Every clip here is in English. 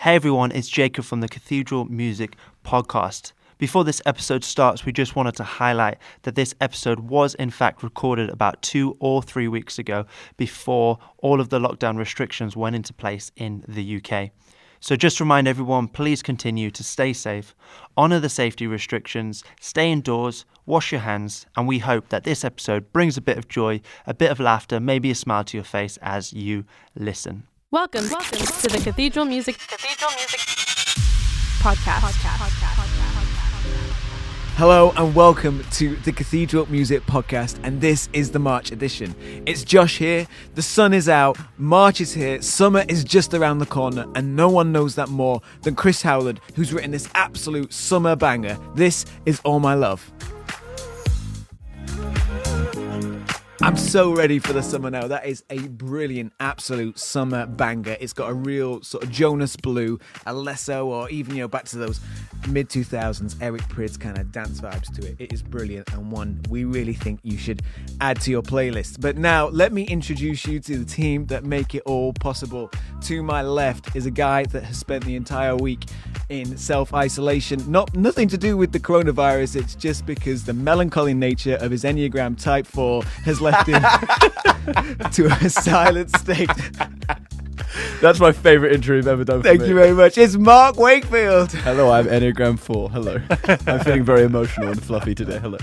Hey everyone, it's Jacob from the Cathedral Music Podcast. Before this episode starts, we just wanted to highlight that this episode was in fact recorded about 2 or 3 weeks ago before all of the lockdown restrictions went into place in the UK. So just remind everyone, please continue to stay safe, honour the safety restrictions, stay indoors, wash your hands, and we hope that this episode brings a bit of joy, a bit of laughter, maybe a smile to your face as you listen. Welcome to the Cathedral Music Podcast. Hello and welcome to the Cathedral Music Podcast, and this is the March edition. It's Josh here, the sun is out, March is here, summer is just around the corner, and no one knows that more than Chris Howland, who's written this absolute summer banger. This is All My Love. I'm so ready for the summer now. That is a brilliant, absolute summer banger. It's got a real sort of Jonas Blue, Alesso, or even, back to those mid-2000s Eric Prydz kind of dance vibes to it. It is brilliant and one we really think you should add to your playlist. But now, let me introduce you to the team that make it all possible. To my left is a guy that has spent the entire week in self-isolation. Nothing to do with the coronavirus, it's just because the melancholy nature of his Enneagram Type 4 has left him to a silent state. That's my favourite intro you've ever done for me. Thank you very much. It's Mark Wakefield. Hello, I'm Enneagram 4. Hello. I'm feeling very emotional and fluffy today. Hello.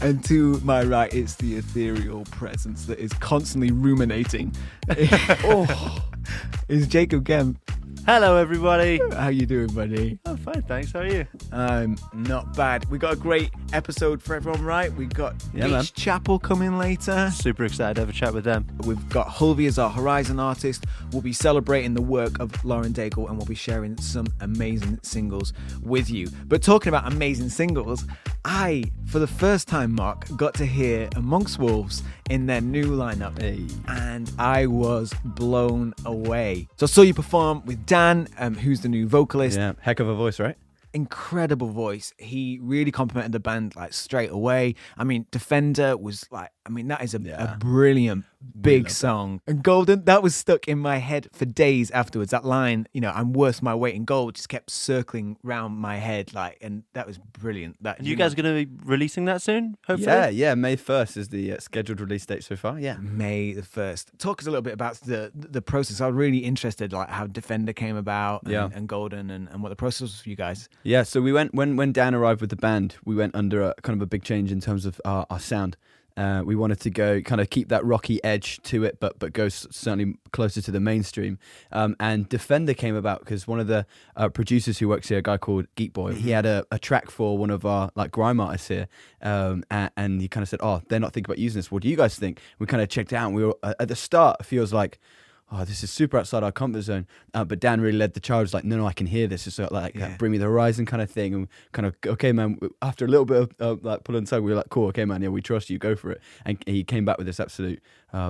And to my right, it's the ethereal presence that is constantly ruminating. It's Jacob Kemp. Hello everybody. How you doing, buddy? I'm fine, thanks. How are you? I'm not bad. We got a great episode for everyone, right? We got man. Chapel coming later. Super excited to have a chat with them. We've got Hulvey as our Horizon artist. We'll be celebrating the work of Lauren Daigle, and we'll be sharing some amazing singles with you. But talking about amazing singles, I, for the first time, Mark, got to hear Amongst Wolves in their new lineup. Hey. And I was blown away. So I saw you perform with Dan, who's the new vocalist. Yeah, heck of a voice, right? Incredible voice. He really complimented the band straight away. I mean, Defender was that is a brilliant big song. And Golden, that was stuck in my head for days afterwards. That line, I'm worth my weight in gold, just kept circling round my head, and that was brilliant. And you guys are going to be releasing that soon, hopefully? Yeah, May 1st is the scheduled release date so far, yeah. May the 1st. Talk us a little bit about the process. I was really interested, how Defender came about and Golden and what the process was for you guys. Yeah, so we went, when Dan arrived with the band, we went under a kind of a big change in terms of our sound. We wanted to go kind of keep that rocky edge to it, but go certainly closer to the mainstream. And Defender came about because one of the producers who works here, a guy called Geek Boy, he had a track for one of our grime artists here, and he kind of said, "Oh, they're not thinking about using this. What do you guys think?" We kind of checked it out, and we were at the start. It feels like, oh, this is super outside our comfort zone. But Dan really led the charge, no, I can hear this. It's bring me the horizon kind of thing. And kind of, okay, man, after a little bit of pulling tug, we were like, cool, okay, man, yeah, we trust you, go for it. And he came back with this absolute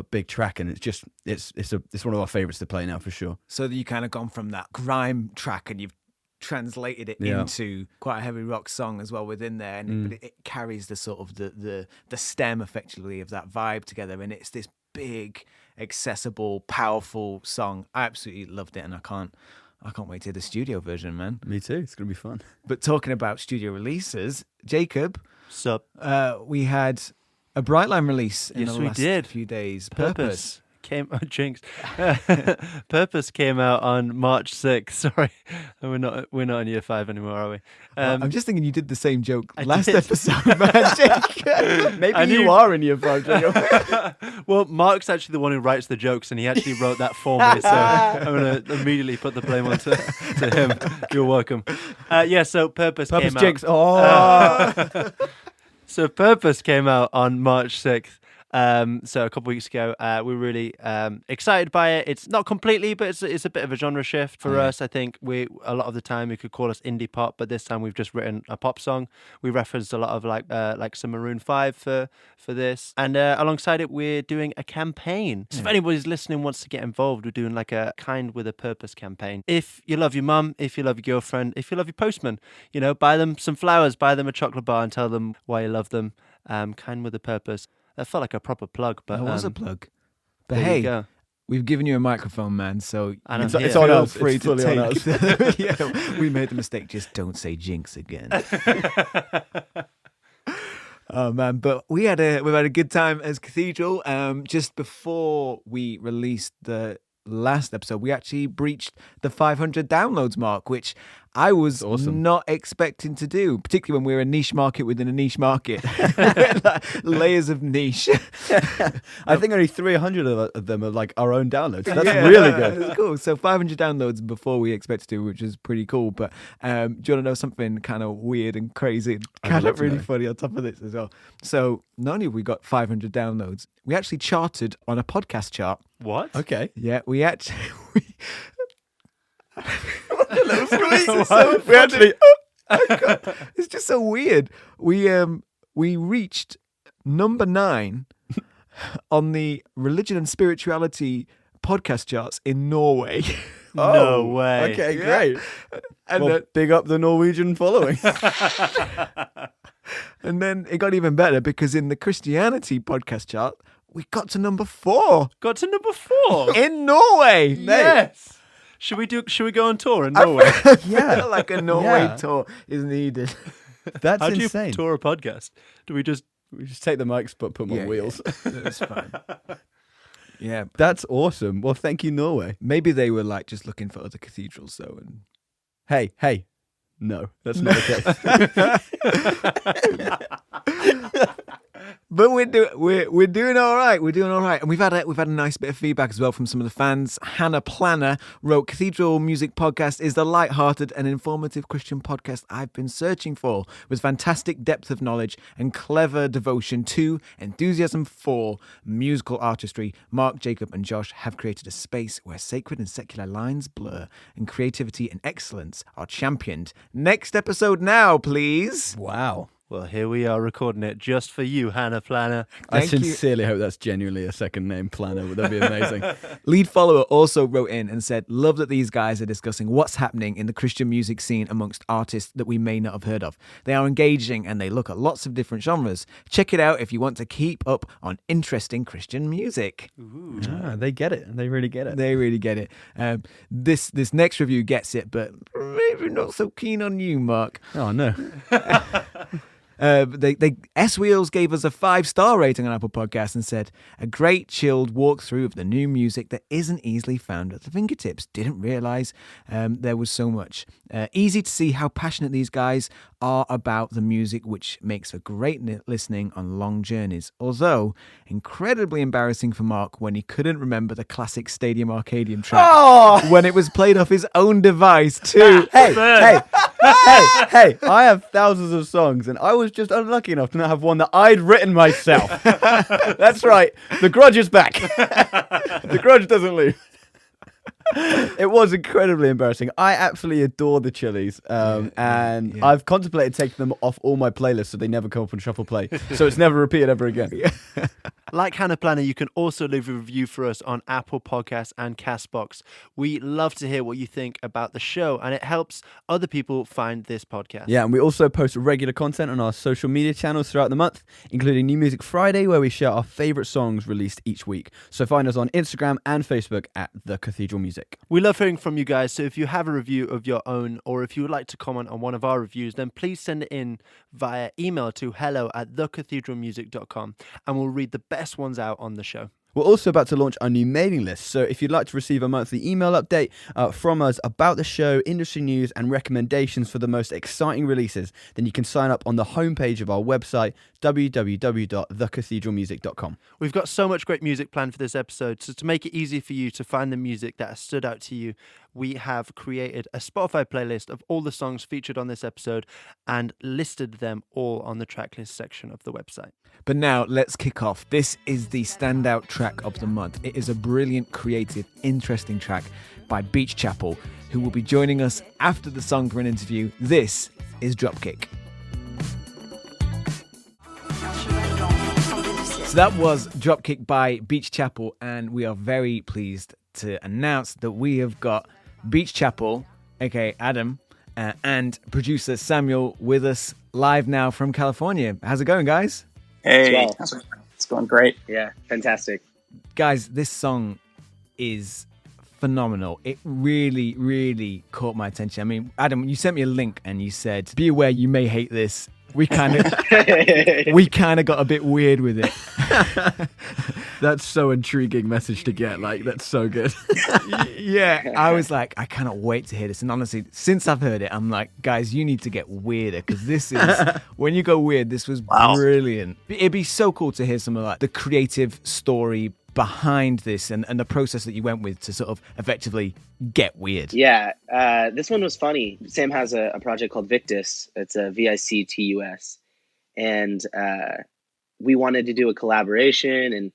big track, and it's one of our favorites to play now for sure. So you kind of gone from that grime track and you've translated it into quite a heavy rock song as well within there, and but it carries the sort of the stem effectively of that vibe together, and it's this big, accessible, powerful song. I absolutely loved it, and I can't wait to hear the studio version, man. Me too. It's gonna be fun. But talking about studio releases, Jacob, sup? We had a Brightline release in the last did. few days. Purpose jinx. Purpose came out on March 6th. Sorry, we're not in year 5 anymore, are we? I'm just thinking you did the same joke I last did. episode, man. Jake. Maybe you are in year 5, Jacob. Well, Mark's actually the one who writes the jokes, and he actually wrote that for me, so I'm going to immediately put the blame on to him. You're welcome. So Purpose came jinx. out. So Purpose came out on March 6th. So a couple of weeks ago, we were really excited by it. It's not completely, but it's a bit of a genre shift for us. I think a lot of the time we could call us indie pop, but this time we've just written a pop song. We referenced a lot of like some Maroon 5 for this, and alongside it, we're doing a campaign. So if anybody's listening wants to get involved, we're doing like a Kind with a Purpose campaign. If you love your mum, if you love your girlfriend, if you love your postman, buy them some flowers, buy them a chocolate bar, and tell them why you love them. Kind with a Purpose. That felt like a proper plug, but It was a plug. But there hey, you go. we've given you a microphone, man. So And it's, I'm it's here. on It's us. Free to fully on take. Yeah, we made the mistake. Just don't say jinx again. Oh man, but we've had a good time as Cathedral. Just before we released the last episode, we actually breached the 500 downloads mark, which I was not expecting to do, particularly when we're a niche market within a niche market. Like, layers of niche. I think only 300 of them are like our own downloads. That's really good. It's cool. So 500 downloads before we expected to, which is pretty cool. But do you want to know something kind of weird and crazy and kind of really funny on top of this as well? So not only have we got 500 downloads, we actually charted on a podcast chart. What? Okay. Yeah, we actually... It's just so weird. We reached number 9 on the religion and spirituality podcast charts in Norway. No way. Okay, great. And Well, big up the Norwegian following. and then it got even better because in the Christianity podcast chart, we got to number 4 Got to number 4. in Norway. Yes. Should we go on tour in Norway? Yeah, like a Norway Yeah. tour is needed. That's How do you insane. tour a podcast? Do we just... We just take the mics but put them on wheels. That's fine. Yeah, That's awesome. Well, thank you, Norway. maybe they were like just looking for other cathedrals though. And Hey. No, that's not the case. But we're doing all right. We're doing all right, and we've had a nice bit of feedback as well from some of the fans. Hannah Planner wrote, "Cathedral Music Podcast is the light-hearted and informative Christian podcast I've been searching for, with fantastic depth of knowledge and clever devotion to, enthusiasm for musical artistry. Mark, Jacob, and Josh have created a space where sacred and secular lines blur, and creativity and excellence are championed. Next episode now, please." Wow. Well, here we are recording it just for you, Hannah Planner. I Thank you. sincerely hope that's genuinely a second name, Planner. Would that be amazing? Lead follower also wrote in and said, "Love that these guys are discussing what's happening in the Christian music scene amongst artists that we may not have heard of. They are engaging and they look at lots of different genres. Check it out if you want to keep up on interesting Christian music." They get it. They really get it. They really get it. This next review gets it, but maybe not so keen on you, Mark. Oh, no. S Wheels gave us a 5-star rating on Apple Podcasts and said, "A great chilled walkthrough of the new music that isn't easily found at the fingertips. Didn't realize there was so much. Easy to see how passionate these guys are about the music, which makes for great listening on long journeys. Although incredibly embarrassing for Mark when he couldn't remember the classic Stadium Arcadium track when it was played off his own device too." Hey, I have thousands of songs, and I was just unlucky enough to not have one that I'd written myself. That's right. The grudge is back. The grudge doesn't leave. It was incredibly embarrassing. I absolutely adore the Chili's, and I've contemplated taking them off all my playlists so they never come up on shuffle play, so it's never repeated ever again. Like Hannah Planner, you can also leave a review for us on Apple Podcasts and Castbox. We love to hear what you think about the show, and it helps other people find this podcast. Yeah, and we also post regular content on our social media channels throughout the month, including New Music Friday, where we share our favourite songs released each week. So find us on Instagram and Facebook at The Cathedral Music. We love hearing from you guys, so if you have a review of your own, or if you would like to comment on one of our reviews, then please send it in via email to hello@thecathedralmusic.com, and we'll read the best ones out on the show. We're also about to launch our new mailing list, so if you'd like to receive a monthly email update from us about the show, industry news, and recommendations for the most exciting releases, then you can sign up on the homepage of our website, www.thecathedralmusic.com. We've got so much great music planned for this episode, so to make it easy for you to find the music that has stood out to you, we have created a Spotify playlist of all the songs featured on this episode and listed them all on the tracklist section of the website. But now let's kick off. This is the standout track of the month. It is a brilliant, creative, interesting track by Beach Chapel, who will be joining us after the song for an interview. This is Dropkick. So that was Dropkick by Beach Chapel, and we are very pleased to announce that we have got Beach Chapel, aka Adam, and producer Samuel with us live now from California. How's it going, guys? Hey, it's going great. Yeah, fantastic. Guys, this song is phenomenal. It really, really caught my attention. I mean, Adam, you sent me a link and you said, "Be aware, you may hate this." We kind of got a bit weird with it. That's so intriguing message to get. Like, that's so good. Yeah, I was like, I cannot wait to hear this. And honestly, since I've heard it, I'm like, guys, you need to get weirder, because this is, when you go weird, this was brilliant. It'd be so cool to hear some of like the creative story behind this and the process that you went with to sort of effectively get weird. Yeah, this one was funny. Sam has a project called Victus. It's a Victus. And we wanted to do a collaboration, and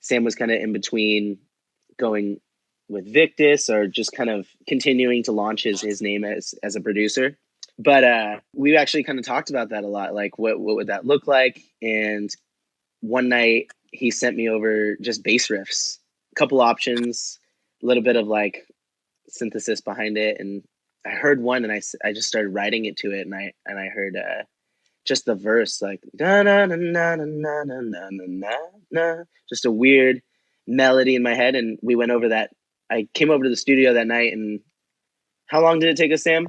Sam was kind of in between going with Victus or just kind of continuing to launch his name as a producer. But we actually kind of talked about that a lot. Like, what would that look like? And one night he sent me over just bass riffs, a couple options, a little bit of like synthesis behind it. And I heard one, and I just started writing it to it. And I heard just the verse, like, na na na na na na na na na, just a weird melody in my head. And we went over that. I came over to the studio that night, and how long did it take us, Sam,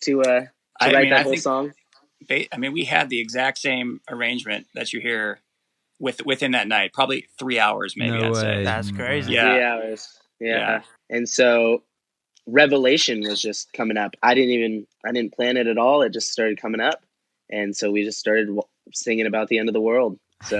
to write that whole song? We had the exact same arrangement that you hear within that night, probably 3 hours, maybe. No I'd say way. That's crazy. Yeah. 3 hours. Yeah. And so Revelation was just coming up. I didn't plan it at all. It just started coming up. And so we just started singing about the end of the world. So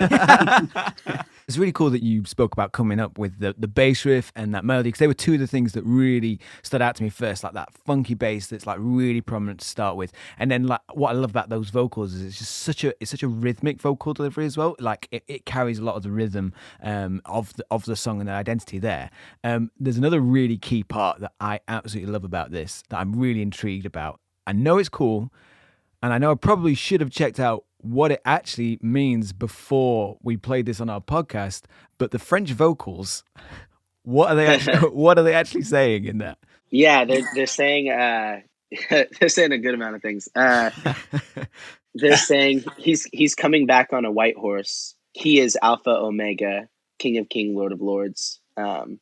It's really cool that you spoke about coming up with the bass riff and that melody, because they were two of the things that really stood out to me first, like that funky bass that's like really prominent to start with, and then like what I love about those vocals is it's such a rhythmic vocal delivery as well. Like it carries a lot of the rhythm of the song and the identity there. There's another really key part that I absolutely love about this that I'm really intrigued about. I know it's cool, and I know I probably should have checked out what it actually means before we played this on our podcast, but the French vocals, what are they actually saying in that? yeah, they're saying they're saying a good amount of things. They're saying he's coming back on a white horse. He is Alpha Omega, King of Kings, Lord of Lords. And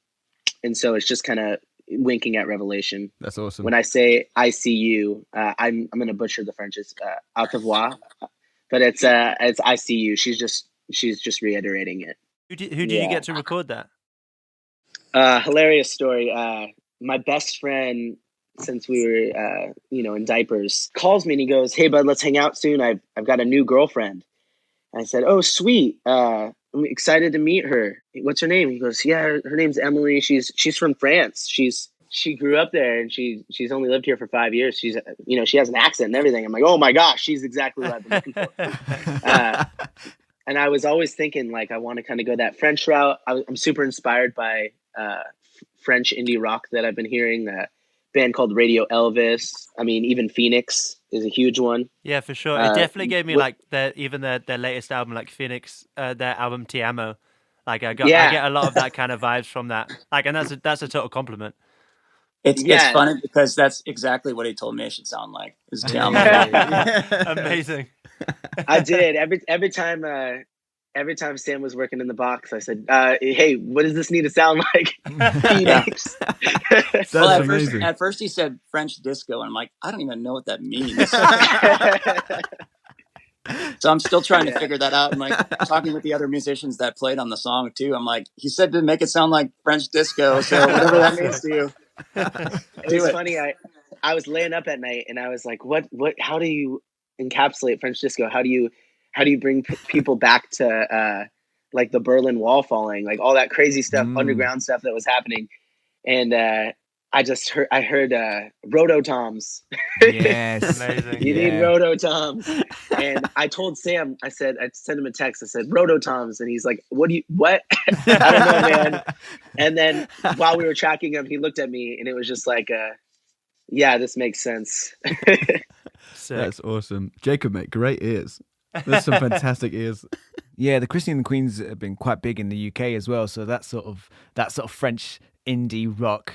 so it's just kind of winking at Revelation. That's awesome. When I say I see you, I'm going to butcher the French. It's "au revoir," but it's I see you. She's just reiterating it. Who did you get to record that? Hilarious story. My best friend, since we were in diapers, calls me and he goes, "Hey bud, let's hang out soon. I've got a new girlfriend." And I said, "Oh sweet. I'm excited to meet her. What's her name?" He goes, "Yeah, her name's Emily. She's from France. She grew up there, and she's only lived here for 5 years. She's she has an accent and everything." I'm like, "Oh my gosh, she's exactly what I've been looking for." And I was always thinking, like, I want to kind of go that French route. I'm super inspired by French indie rock that I've been hearing. That band called Radio Elvis. I mean, even Phoenix is a huge one. Yeah, for sure. It definitely gave me like their latest album, like Phoenix, their album Ti Amo. Like I get a lot of that kind of vibes from that. Like, and that's a total compliment. It's funny because that's exactly what he told me I should sound like. Is Tiamo. Amazing. I did every time Sam was working in the box, I said, "Hey, what does this need to sound like?" Phoenix. Well, at first he said French disco, and I'm like, I don't even know what that means. So I'm still trying to figure that out. I'm like talking with the other musicians that played on the song too. I'm like, he said to make it sound like French disco, so whatever that means to you. It was funny. I was laying up at night and I was like, what, how do you encapsulate French disco? How do you bring people back to like the Berlin Wall falling, like all that crazy stuff, underground stuff that was happening. And I heard rototoms. Yes. Amazing. You need rototoms. And I told Sam, I sent him a text. I said, rototoms. And he's like, what? I don't know, man. And then while we were tracking him, he looked at me and it was just like, yeah, this makes sense. That's awesome. Jacob, mate, great ears. There's some fantastic ears. Yeah, the Christine and the Queens have been quite big in the UK as well. So that sort of French indie rock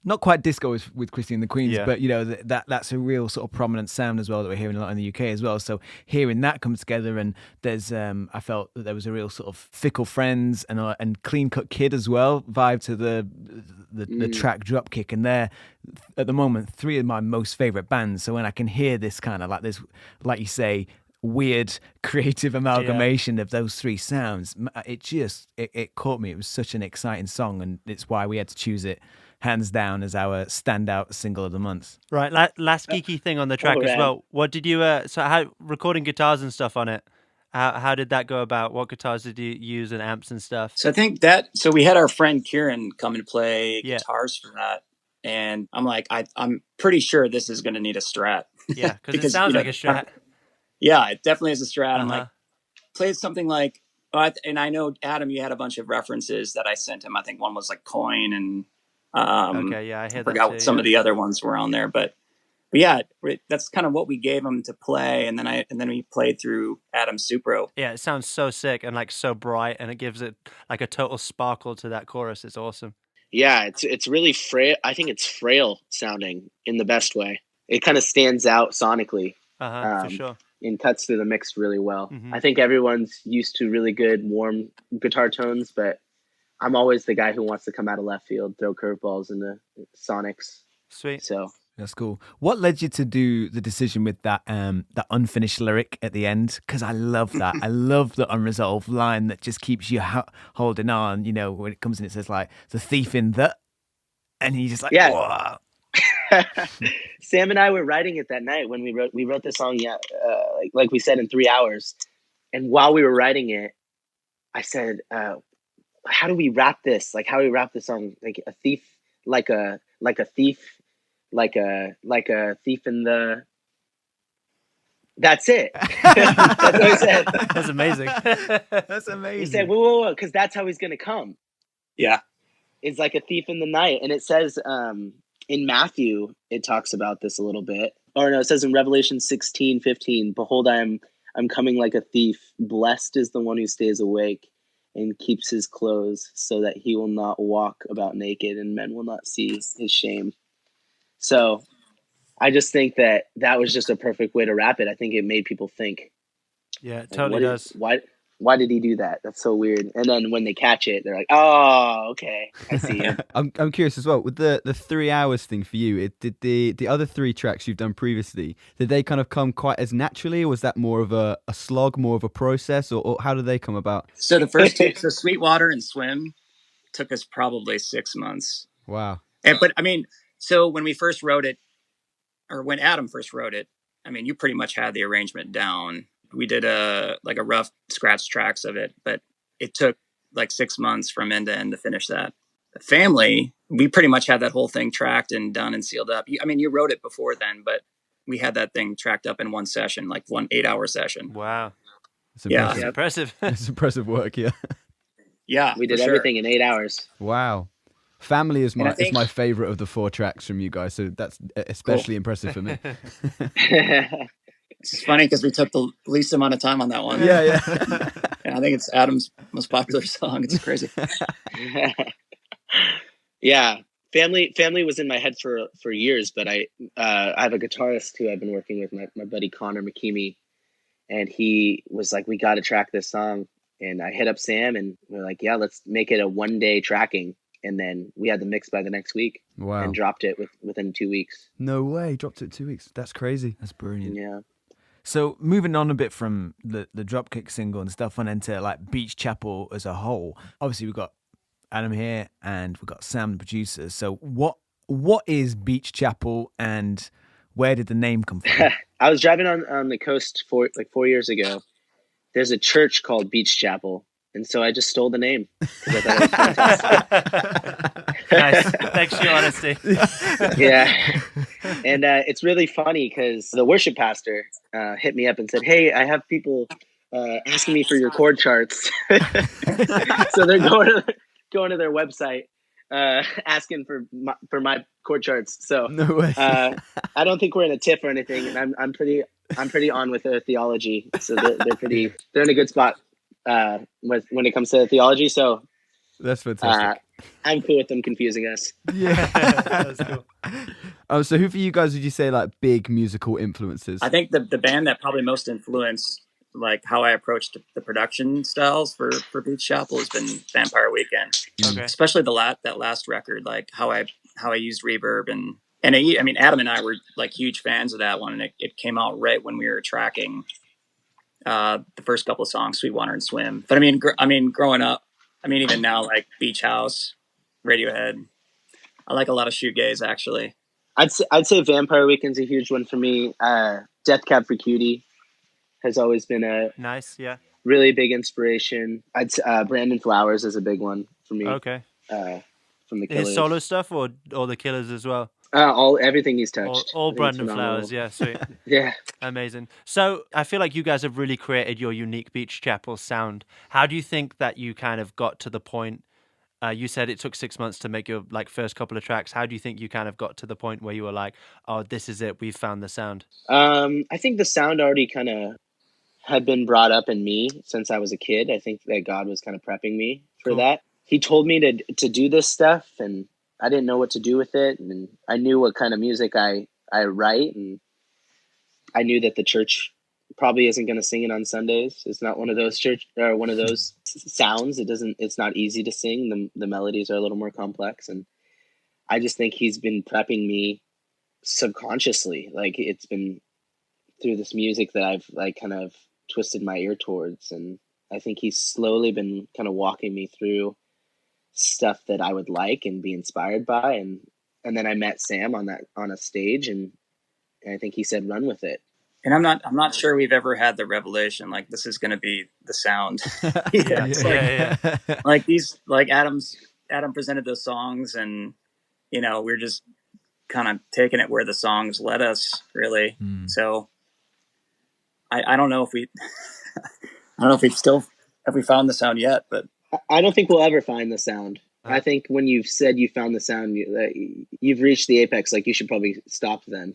not quite disco with Christie and the Queens, Yeah. but that's a real sort of prominent sound as well that we're hearing a lot in the UK as well. So hearing that come together, and there's I felt that there was a real sort of Fickle Friends and Clean Cut Kid as well vibe to the track Dropkick, and they're at the moment three of my most favorite bands. So when I can hear this kind of like this, like you say, weird creative amalgamation of those three sounds, it caught me. It was such an exciting song, and it's why we had to choose it hands down as our standout single of the month. Right, last geeky thing on the track as right. well. What did you so how recording guitars and stuff on it? How did that go about? What guitars did you use and amps and stuff? So I think so we had our friend Kieran come and play guitars for that. And I'm like, I'm pretty sure this is going to need a Strat. Yeah, because it sounds like a Strat. Yeah, it definitely is a Strat. I'm Uh-huh. like, played something like, and I know, Adam, you had a bunch of references that I sent him. I think one was like Coin, and Okay, yeah, I hear that forgot too, what some of the other ones were on there. But yeah, that's kind of what we gave him to play. And then we played through Adam's Supro. Yeah, it sounds so sick and like so bright, and it gives it like a total sparkle to that chorus. It's awesome. Yeah, it's really frail. I think it's frail sounding in the best way. It kind of stands out sonically For sure. and cuts through the mix really well. Mhm. I think everyone's used to really good, warm guitar tones, but I'm always the guy who wants to come out of left field, throw curveballs into sonics. Sweet. So That's cool. What led you to do the decision with that unfinished lyric at the end? Because I love that. I love the unresolved line that just keeps you holding on. When it comes in, it says like the thief in the, and you just like, Yeah. whoa. Sam and I were writing it that night when we wrote the song. Yeah, like we said, in 3 hours. And while we were writing it, I said, "How do we wrap this? Like, how do we wrap this song? Like a thief, like a thief, like a thief in the." That's it. That's what I said. That's amazing. That's He amazing. said, "Whoa, because that's how he's gonna come. Yeah. It's like a thief in the night." And it says in Matthew, it talks about this a little bit. Or no, it says in Revelation 16:15, "Behold, I'm coming like a thief. Blessed is the one who stays awake and keeps his clothes, so that he will not walk about naked, and men will not see his shame." So I just think that was just a perfect way to wrap it. I think it made people think. Yeah, it Like, totally does. Why did he do that? That's so weird. And then when they catch it, they're like, "Oh, okay, I see it." I'm curious as well with the 3 hours thing for you. Did the other 3 tracks you've done previously, did they kind of come quite as naturally, or was that more of a slog, more of a process, or how did they come about? So the first two, so Sweetwater and Swim, took us probably 6 months. Wow. But I mean, so when we first wrote it, or when Adam first wrote it, I mean, you pretty much had the arrangement down. We did a rough scratch tracks of it, but it took like 6 months from end to end to finish that. The Family, we pretty much had that whole thing tracked and done and sealed up. I mean, you wrote it before then, but we had that thing tracked up in one session, like 1 8-hour session. Wow. It's Yeah. That's impressive. It's impressive work, yeah. Yeah, We did for sure. everything in 8 hours. Wow. Family is And I think- my favorite of the 4 tracks from you guys, so that's especially impressive for me. It's funny because we took the least amount of time on that one. yeah. And I think it's Adam's most popular song. It's crazy. Yeah, family was in my head for years, but I have a guitarist who I've been working with, my buddy Connor McKeamy, and he was like, "We got to track this song." And I hit up Sam, and we're like, "Yeah, let's make it a 1-day tracking." And then we had the mix by the next week, Wow. and dropped it within 2 weeks. No way. Dropped it 2 weeks. That's crazy. That's brilliant. Yeah. So moving on a bit from the Dropkick single and stuff and into like Beach Chapel as a whole. Obviously we've got Adam here and we've got Sam, the producer. So what is Beach Chapel and where did the name come from? I was driving on the coast 4 years ago. There's a church called Beach Chapel, and so I just stole the name. 'Cause I thought it was fantastic. Nice. Thanks for your honesty. Yeah. And it's really funny because the worship pastor hit me up and said, "Hey, I have people asking me for your chord charts." So they're going to their website asking for my chord charts. So No way. I don't think we're in a tiff or anything, and I'm pretty on with their theology. So they're in a good spot when it comes to theology. So That's fantastic. I'm cool with them confusing us. Yeah. That's cool. So who for you guys would you say like big musical influences? I think the band that probably most influenced like how I approached the production styles for Beach Chapel has been Vampire Weekend. Okay. Especially that last record, like how I used reverb and I mean Adam and I were like huge fans of that one, and it came out right when we were tracking the first couple of songs, Sweet Water and Swim. But I mean growing up, I mean even now, like Beach House, Radiohead. I like a lot of shoegaze actually. I'd say Vampire Weekend's a huge one for me. Death Cab for Cutie has always been a Nice. Yeah. really big inspiration. Brandon Flowers is a big one for me. Okay. From the Killers. His solo stuff or the Killers as well? Everything he's touched. All I think Brandon it's phenomenal. Flowers. Yeah. Sweet. Yeah. Amazing. So I feel like you guys have really created your unique Beach Chapel sound. How do you think that you kind of got to the point? You said it took 6 months to make your like first couple of tracks. How do you think you kind of got to the point where you were like, oh, this is it, we've found the sound? I think the sound already kind of had been brought up in me since I was a kid. I think that God was kind of prepping me for Cool. that. He told me to do this stuff, and I didn't know what to do with it. And I knew what kind of music I write, and I knew that the church probably isn't going to sing it on Sundays. It's not one of those sounds. It's not easy to sing. The melodies are a little more complex, and I just think he's been prepping me subconsciously. Like it's been through this music that I've like kind of twisted my ear towards, and I think he's slowly been kind of walking me through stuff that I would like and be inspired by, and then I met Sam on a stage, and I think he said run with it. And I'm not sure we've ever had the revelation like this is going to be the sound. Yeah. Like Adam presented those songs, and we're just kind of taking it where the songs led us, really. So I don't know if we have we found the sound yet, but I don't think we'll ever find the sound. I think when you've said you found the sound, you've reached the apex. Like you should probably stop then.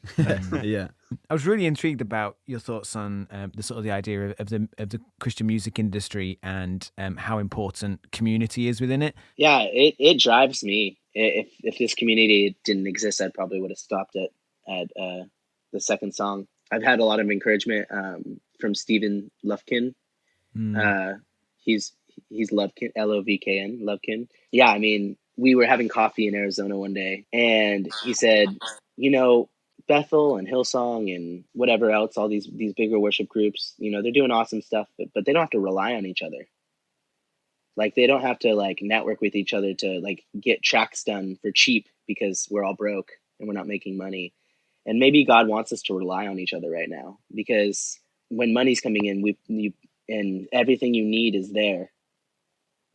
Yeah. I was really intrigued about your thoughts on the idea of the Christian music industry and how important community is within it. Yeah, it drives me. If this community didn't exist, I probably would have stopped it at the second song. I've had a lot of encouragement from Stephen Lufkin. He's Lovkin, Lovkn, Lovkin. Yeah, I mean, we were having coffee in Arizona one day, and he said, Bethel and Hillsong and whatever else, all these bigger worship groups, they're doing awesome stuff, but they don't have to rely on each other. Like they don't have to like network with each other to like get tracks done for cheap because we're all broke and we're not making money. And maybe God wants us to rely on each other right now, because when money's coming in, and everything you need is there,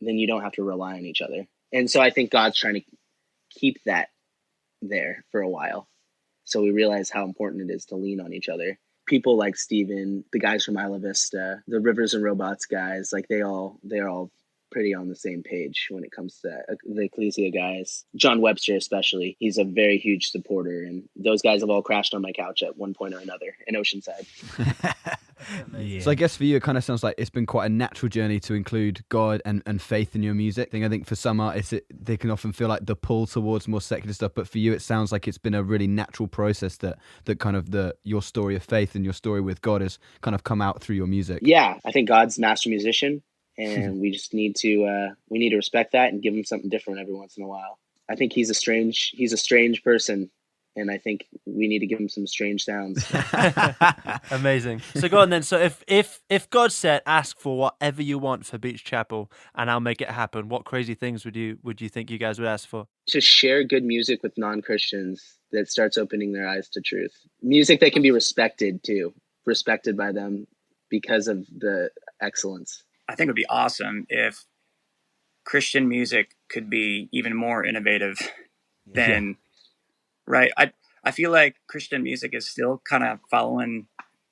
then you don't have to rely on each other. And so I think God's trying to keep that there for a while. So we realize how important it is to lean on each other. People like Steven, the guys from Isla Vista, the Rivers and Robots guys, like they're all pretty on the same page when it comes to the Ecclesia guys. John Webster especially, he's a very huge supporter, and those guys have all crashed on my couch at one point or another in Oceanside. Yeah. So I guess for you, it kind of sounds like it's been quite a natural journey to include God and faith in your music. I think for some artists, they can often feel like the pull towards more secular stuff. But for you, it sounds like it's been a really natural process that kind of your story of faith and your story with God has kind of come out through your music. Yeah, I think God's master musician, and we just need to respect that and give him something different every once in a while. I think he's a strange person. And I think we need to give him some strange sounds. Amazing. So go on then. So if God said, ask for whatever you want for Beach Chapel and I'll make it happen, what crazy things would you think you guys would ask for? To share good music with non-Christians that starts opening their eyes to truth. Music that can be respected too. Respected by them because of the excellence. I think it would be awesome if Christian music could be even more innovative than... Right. I feel like Christian music is still kind of following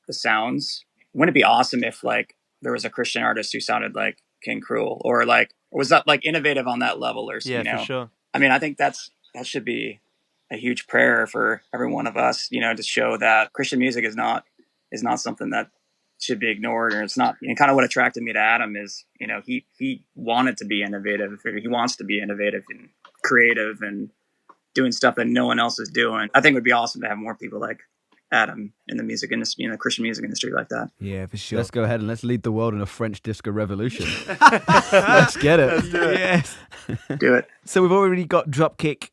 the sounds. Wouldn't it be awesome if like there was a Christian artist who sounded like King Cruel or was that like innovative on that level or something? Yeah, for sure. I mean, I think that should be a huge prayer for every one of us, to show that Christian music is not something that should be ignored, or it's not. And kind of what attracted me to Adam is, he wanted to be innovative. He wants to be innovative and creative and doing stuff that no one else is doing. I think it would be awesome to have more people like Adam in the music industry, Christian music industry like that. Yeah, for sure. Let's go ahead and let's lead the world in a French disco revolution. Let's get it. Let's do it. Yes. Do it. So we've already got Dropkick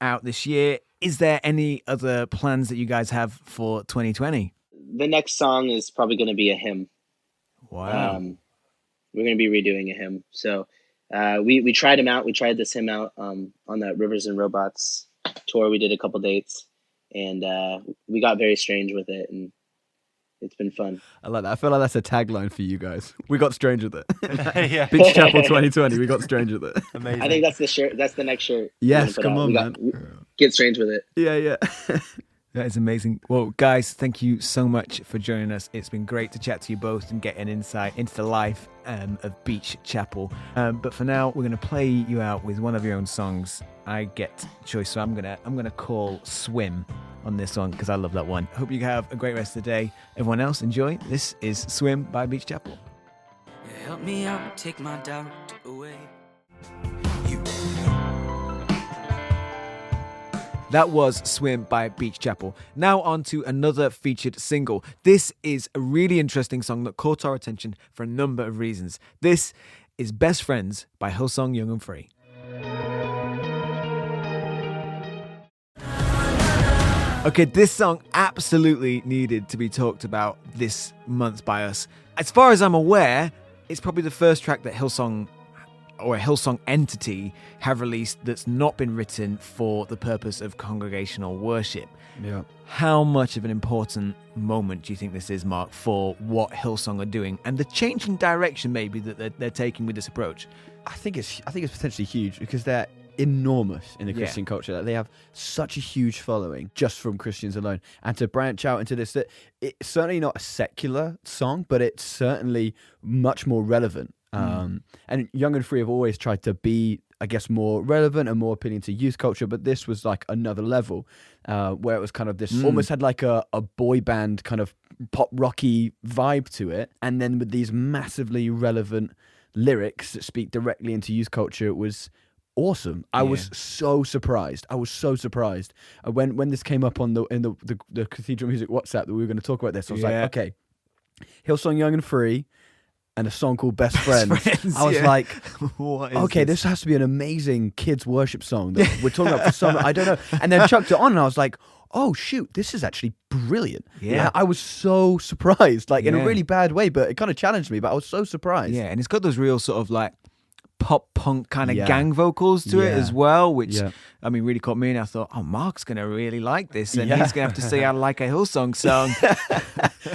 out this year. Is there any other plans that you guys have for 2020? The next song is probably going to be a hymn. Wow. We're going to be redoing a hymn. So we tried him out. We tried this hymn out on that Rivers and Robots tour. We did a couple dates, and we got very strange with it, and it's been fun. I like that. I feel like that's a tagline for you guys. We got strange with it. Yeah. Beach Chapel 2020. We got strange with it. Amazing. I think that's the shirt. That's the next shirt. Yes, we're gonna come put on, out. man. Get strange with it. Yeah. That is amazing. Well, guys, thank you so much for joining us. It's been great to chat to you both and get an insight into the life of Beach Chapel. But for now, we're going to play you out with one of your own songs. I get choice, so I'm gonna call Swim on this one because I love that one. Hope you have a great rest of the day. Everyone else, enjoy. This is Swim by Beach Chapel. Help me out, take my doubt away. That was Swim by Beach Chapel. Now on to another featured single. This is a really interesting song that caught our attention for a number of reasons. This is Best Friends by Hillsong Young and Free. Okay, this song absolutely needed to be talked about this month by us. As far as I'm aware, it's probably the first track that Hillsong or a Hillsong entity have released that's not been written for the purpose of congregational worship. Yeah. How much of an important moment do you think this is, Mark, for what Hillsong are doing and the changing direction maybe that they're taking with this approach? I think it's potentially huge because they're enormous in the Christian culture. Like, they have such a huge following just from Christians alone, and to branch out into this, that it's certainly not a secular song, but it's certainly much more relevant. And Young and Free have always tried to be, I guess, more relevant and more appealing to youth culture, but this was like another level where it was kind of this almost had like a boy band kind of pop rocky vibe to it, and then with these massively relevant lyrics that speak directly into youth culture. It was awesome. I was so surprised. When this came up on the Cathedral Music WhatsApp that we were going to talk about this. I was like, okay, Hillsong Young and Free and a song called Best Friends. I was like, okay, this has to be an amazing kids worship song that we're talking about for summer. I don't know. And then chucked it on and I was like, oh shoot, this is actually brilliant. Yeah. I was so surprised, like in a really bad way, but it kind of challenged me, but I was so surprised. Yeah, and it's got those real sort of like pop punk kind of gang vocals to it as well, which I mean really caught me, and I thought, oh, Mark's gonna really like this, and he's gonna have to say I like a Hillsong song.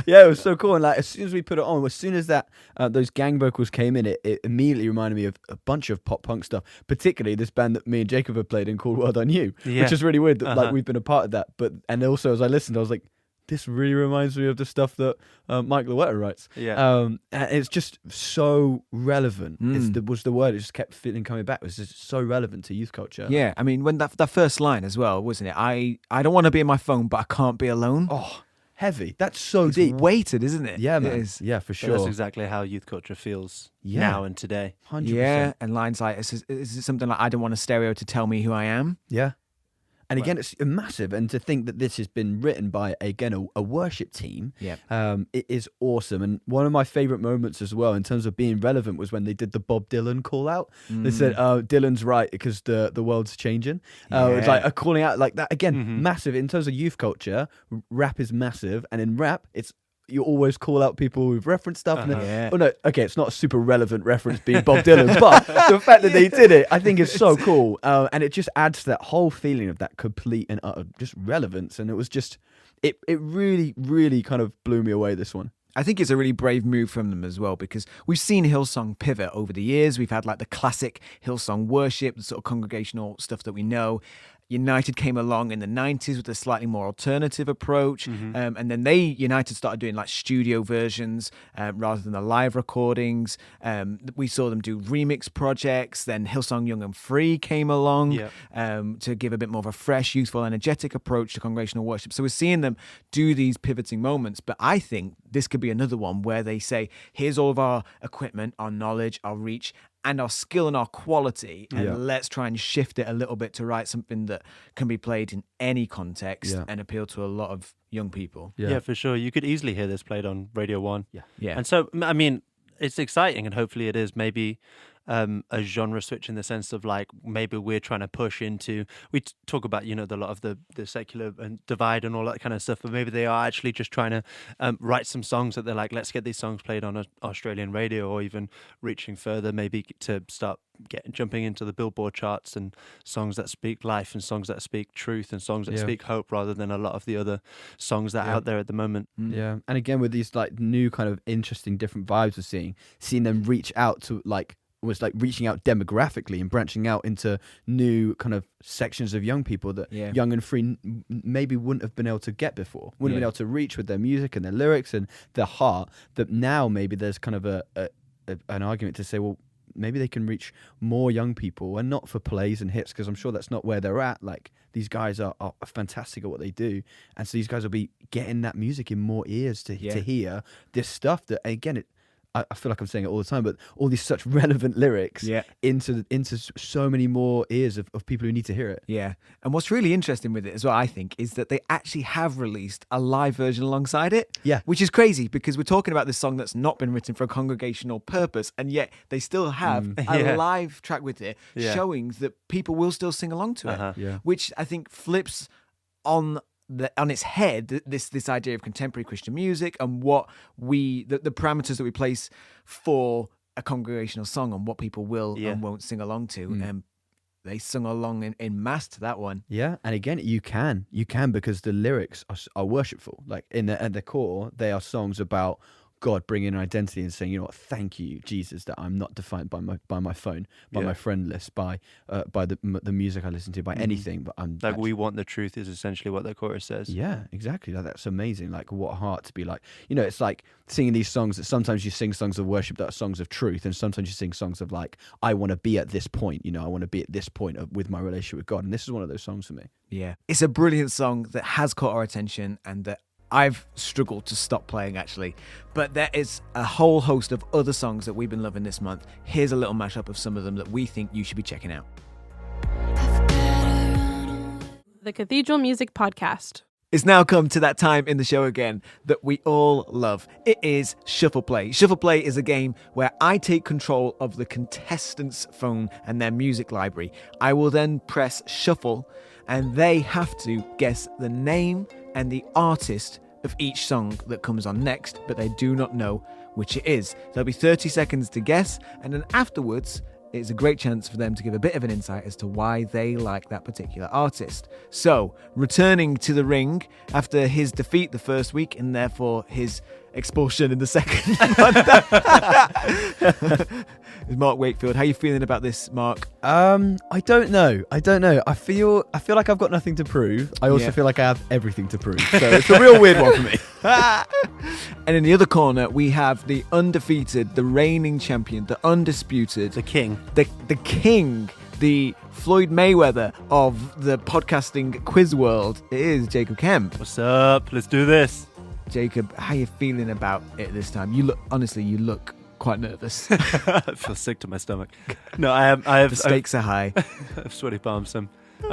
Yeah, it was so cool. And like as soon as we put it on, as soon as that those gang vocals came in, it immediately reminded me of a bunch of pop punk stuff, particularly this band that me and Jacob have played in called World I Knew, which is really weird that like we've been a part of that. But and also as I listened, I was like, this really reminds me of the stuff that Mike Lowetta writes. And it's just so relevant. Was the word. It just kept coming back. It was just so relevant to youth culture. Yeah, I mean, when that first line as well, wasn't it? I don't want to be in my phone, but I can't be alone. Oh, heavy. That's so it's deep. Weighted, isn't it? Yeah, man. It is. Yeah, for sure. But that's exactly how youth culture feels now and today. 100%. Yeah, and lines like, is it something like, I don't want a stereo to tell me who I am? Yeah. And again, it's massive. And to think that this has been written by, again, a worship team, it is awesome. And one of my favourite moments as well, in terms of being relevant, was when they did the Bob Dylan call out. They said, Dylan's right because the world's changing. It's like a calling out like that. Again, massive. In terms of youth culture, rap is massive. And in rap, you always call out people who've referenced stuff. Oh no, okay, it's not a super relevant reference being Bob Dylan, but the fact that they did it, I think is so cool. And it just adds to that whole feeling of that complete and utter just relevance. And it was just, it really, really kind of blew me away, this one. I think it's a really brave move from them as well, because we've seen Hillsong pivot over the years. We've had like the classic Hillsong worship, the sort of congregational stuff that we know. United came along in the 90s with a slightly more alternative approach. Mm-hmm. And then United started doing like studio versions rather than the live recordings. We saw them do remix projects. Then Hillsong Young and Free came along to give a bit more of a fresh, youthful, energetic approach to congregational worship. So we're seeing them do these pivoting moments. But I think this could be another one where they say, here's all of our equipment, our knowledge, our reach, and our skill and our quality, and let's try and shift it a little bit to write something that can be played in any context and appeal to a lot of young people. Yeah, for sure. You could easily hear this played on Radio 1. Yeah. And so, I mean, it's exciting, and hopefully it is maybe a genre switch in the sense of like maybe we're trying to push into, we talk about, you know, a lot of the secular and divide and all that kind of stuff, but maybe they are actually just trying to write some songs that they're like, let's get these songs played on Australian radio, or even reaching further maybe to start jumping into the Billboard charts, and songs that speak life and songs that speak truth and songs that speak hope, rather than a lot of the other songs that are out there at the moment. Yeah. And again, with these like new kind of interesting different vibes we're seeing them reach out to like, was like reaching out demographically and branching out into new kind of sections of young people that Young and Free maybe wouldn't have been able to get before, wouldn't have been able to reach with their music and their lyrics and their heart. That now maybe there's kind of an argument to say, well, maybe they can reach more young people, and not for plays and hits, because I'm sure that's not where they're at. Like, these guys are fantastic at what they do, and so these guys will be getting that music in more ears to hear this stuff that, again, I feel like I'm saying it all the time, but all these such relevant lyrics into so many more ears of people who need to hear it. Yeah. And what's really interesting with it as well, I think, is that they actually have released a live version alongside it. Yeah. Which is crazy, because we're talking about this song that's not been written for a congregational purpose, and yet they still have a live track with it showing that people will still sing along to it, which I think flips on its head this idea of contemporary Christian music and what the parameters that we place for a congregational song and what people will and won't sing along to. They sung along in mass to that one. Yeah, and again, you can because the lyrics are worshipful. Like at the core, they are songs about God bringing an identity and saying, you know what, thank you, Jesus, that I'm not defined by my phone, by my friend list, by the music I listen to, by anything. But I'm like, we want the truth is essentially what the chorus says. Yeah, exactly. That's amazing. Like, what a heart to be like. You know, it's like singing these songs that sometimes you sing songs of worship that are songs of truth, and sometimes you sing songs of like, I want to be at this point. You know, I want to be at this point with my relationship with God, and this is one of those songs for me. Yeah, it's a brilliant song that has caught our attention and that I've struggled to stop playing, actually. But there is a whole host of other songs that we've been loving this month. Here's a little mashup of some of them that we think you should be checking out. The Cathedral Music Podcast. It's now come to that time in the show again that we all love. It is Shuffle Play. Shuffle Play is a game where I take control of the contestants' phone and their music library. I will then press shuffle, and they have to guess the name and the artist of each song that comes on next, but they do not know which it is. There'll be 30 seconds to guess, and then afterwards, it's a great chance for them to give a bit of an insight as to why they like that particular artist. So, returning to the ring after his defeat the first week, and therefore his expulsion in the second one, is Mark Wakefield. How are you feeling about this, Mark? I don't know. I feel like I've got nothing to prove. I also feel like I have everything to prove. So it's a real weird one for me. And in the other corner, we have the undefeated, the reigning champion, the undisputed, The king. the king, the Floyd Mayweather of the podcasting quiz world. It is Jacob Kemp. What's up? Let's do this. Jacob, how are you feeling about it this time? You look quite nervous. I feel sick to my stomach. No, I have The stakes are high. I have sweaty palms. I'm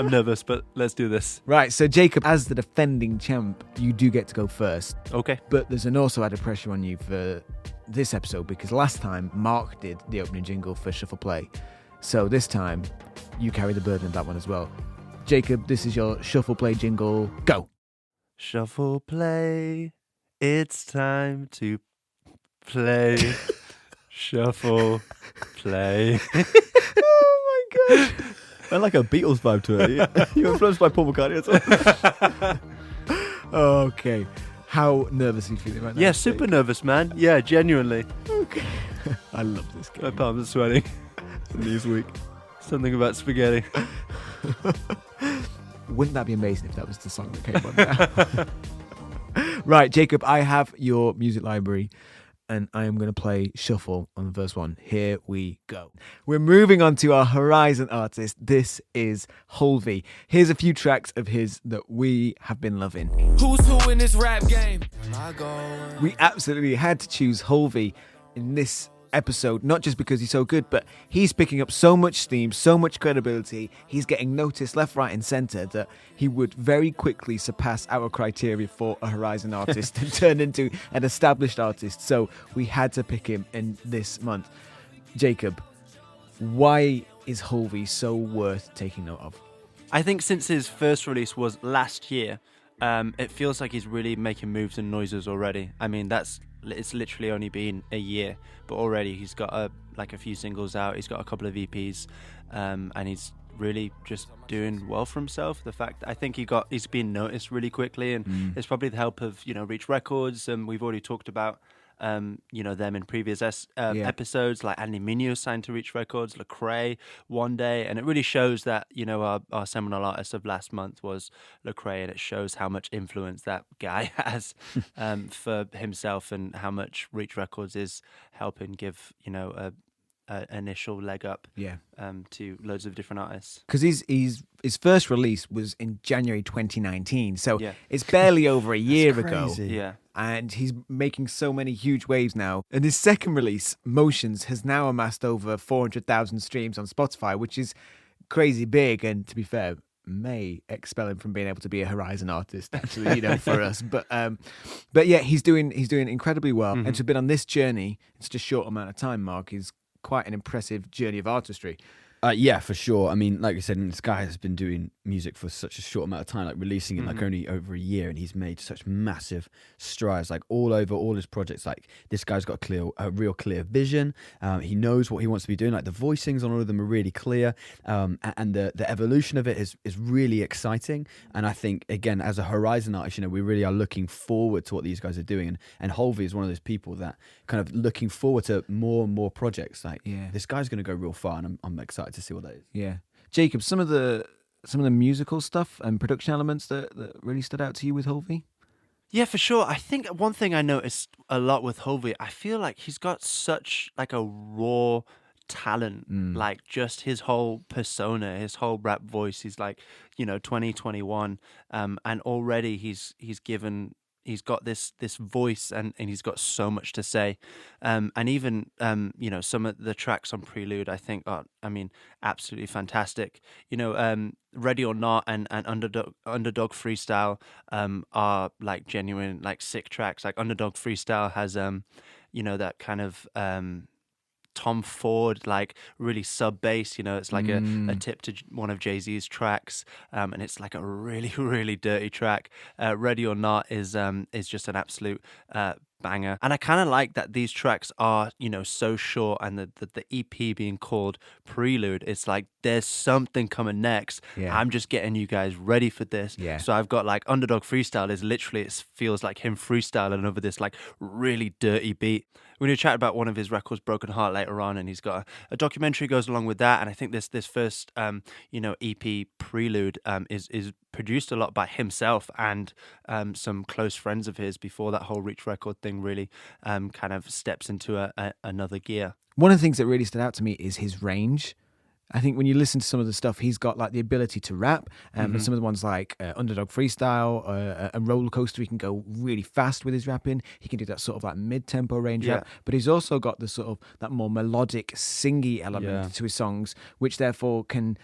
nervous, but let's do this. Right, so Jacob, as the defending champ, you do get to go first. Okay. But there's an also added pressure on you for this episode, because last time Mark did the opening jingle for Shuffle Play. So this time, you carry the burden of that one as well. Jacob, this is your Shuffle Play jingle. Go. Shuffle play. It's time to play. Shuffle play. Oh my God. I like a Beatles vibe to it. You're influenced by Paul McCartney as well. Okay. How nervous are you feeling right now? Yeah, super nervous, man. Yeah, genuinely. Okay. I love this game. My palms are sweating. Knees weak. Something about spaghetti. Wouldn't that be amazing if that was the song that came on now? Right, Jacob, I have your music library, and I am going to play Shuffle on the first one. Here we go. We're moving on to our Horizon artist. This is Hulvey. Here's a few tracks of his that we have been loving. Who's who in this rap game? We absolutely had to choose Hulvey in this episode, not just because he's so good, but he's picking up so much steam, so much credibility. He's getting noticed left, right, and centre that he would very quickly surpass our criteria for a Horizon artist and turn into an established artist. So we had to pick him in this month. Jacob, why is Hulvey so worth taking note of? I think since his first release was last year, it feels like he's really making moves and noises already. I mean, it's literally only been a year, but already he's got a few singles out. He's got a couple of EPs, and he's really just doing well for himself. The fact I think he's been noticed really quickly, and it's probably the help of Reach Records, and we've already talked about them in previous episodes. Like Andy Mineo signed to Reach Records, Lecrae one day, and it really shows that our seminal artist of last month was Lecrae, and it shows how much influence that guy has for himself, and how much Reach Records is helping give a initial leg up to loads of different artists. Because his first release was in January 2019, so it's barely over a year ago. Yeah. And he's making so many huge waves now. And his second release, Motions, has now amassed over 400,000 streams on Spotify, which is crazy big. And to be fair, may expel him from being able to be a Horizon artist, actually, for us. But yeah, he's doing incredibly well. And to have been on this journey in such a short amount of time, Mark, is quite an impressive journey of artistry. Yeah, for sure. I mean, like I said, this guy has been doing music for such a short amount of time, like releasing it only over a year, and he's made such massive strides, like all over all his projects. Like this guy's got a real clear vision. He knows what he wants to be doing. Like the voicings on all of them are really clear, and the evolution of it is really exciting. And I think, again, as a Horizon artist, we really are looking forward to what these guys are doing. And Hulvey is one of those people that kind of looking forward to more and more projects. Like this guy's going to go real far, and I'm excited to see what that is. Yeah, Jacob, some of the musical stuff and production elements that really stood out to you with Hulvey? Yeah, for sure. I think one thing I noticed a lot with Hulvey, I feel like he's got such like a raw talent, like just his whole persona, his whole rap voice. He's like 2021, and already he's got this voice, and he's got so much to say, and even some of the tracks on Prelude I think are absolutely fantastic. Ready or Not and Underdog Freestyle are like genuine, like sick tracks. Like Underdog Freestyle has that kind of Tom Ford, like really sub bass, it's like a tip to one of Jay-Z's tracks, and it's like a really, really dirty track. Ready or Not is just an absolute banger, and I kind of like that these tracks are so short, and the EP being called Prelude, it's like there's something coming next. I'm just getting you guys ready for this. So I've got like Underdog Freestyle is literally, it feels like him freestyling over this like really dirty beat. We're going to chat about one of his records, Broken Heart, later on, and he's got a documentary goes along with that. And I think this first EP Prelude is produced a lot by himself and some close friends of his before that whole Reach Record thing really kind of steps into another gear. One of the things that really stood out to me is his range. I think when you listen to some of the stuff, he's got like the ability to rap, and some of the ones like Underdog Freestyle and Roller Coaster, he can go really fast with his rapping. He can do that sort of like mid-tempo range rap, but he's also got the sort of that more melodic, singy element to his songs, which therefore can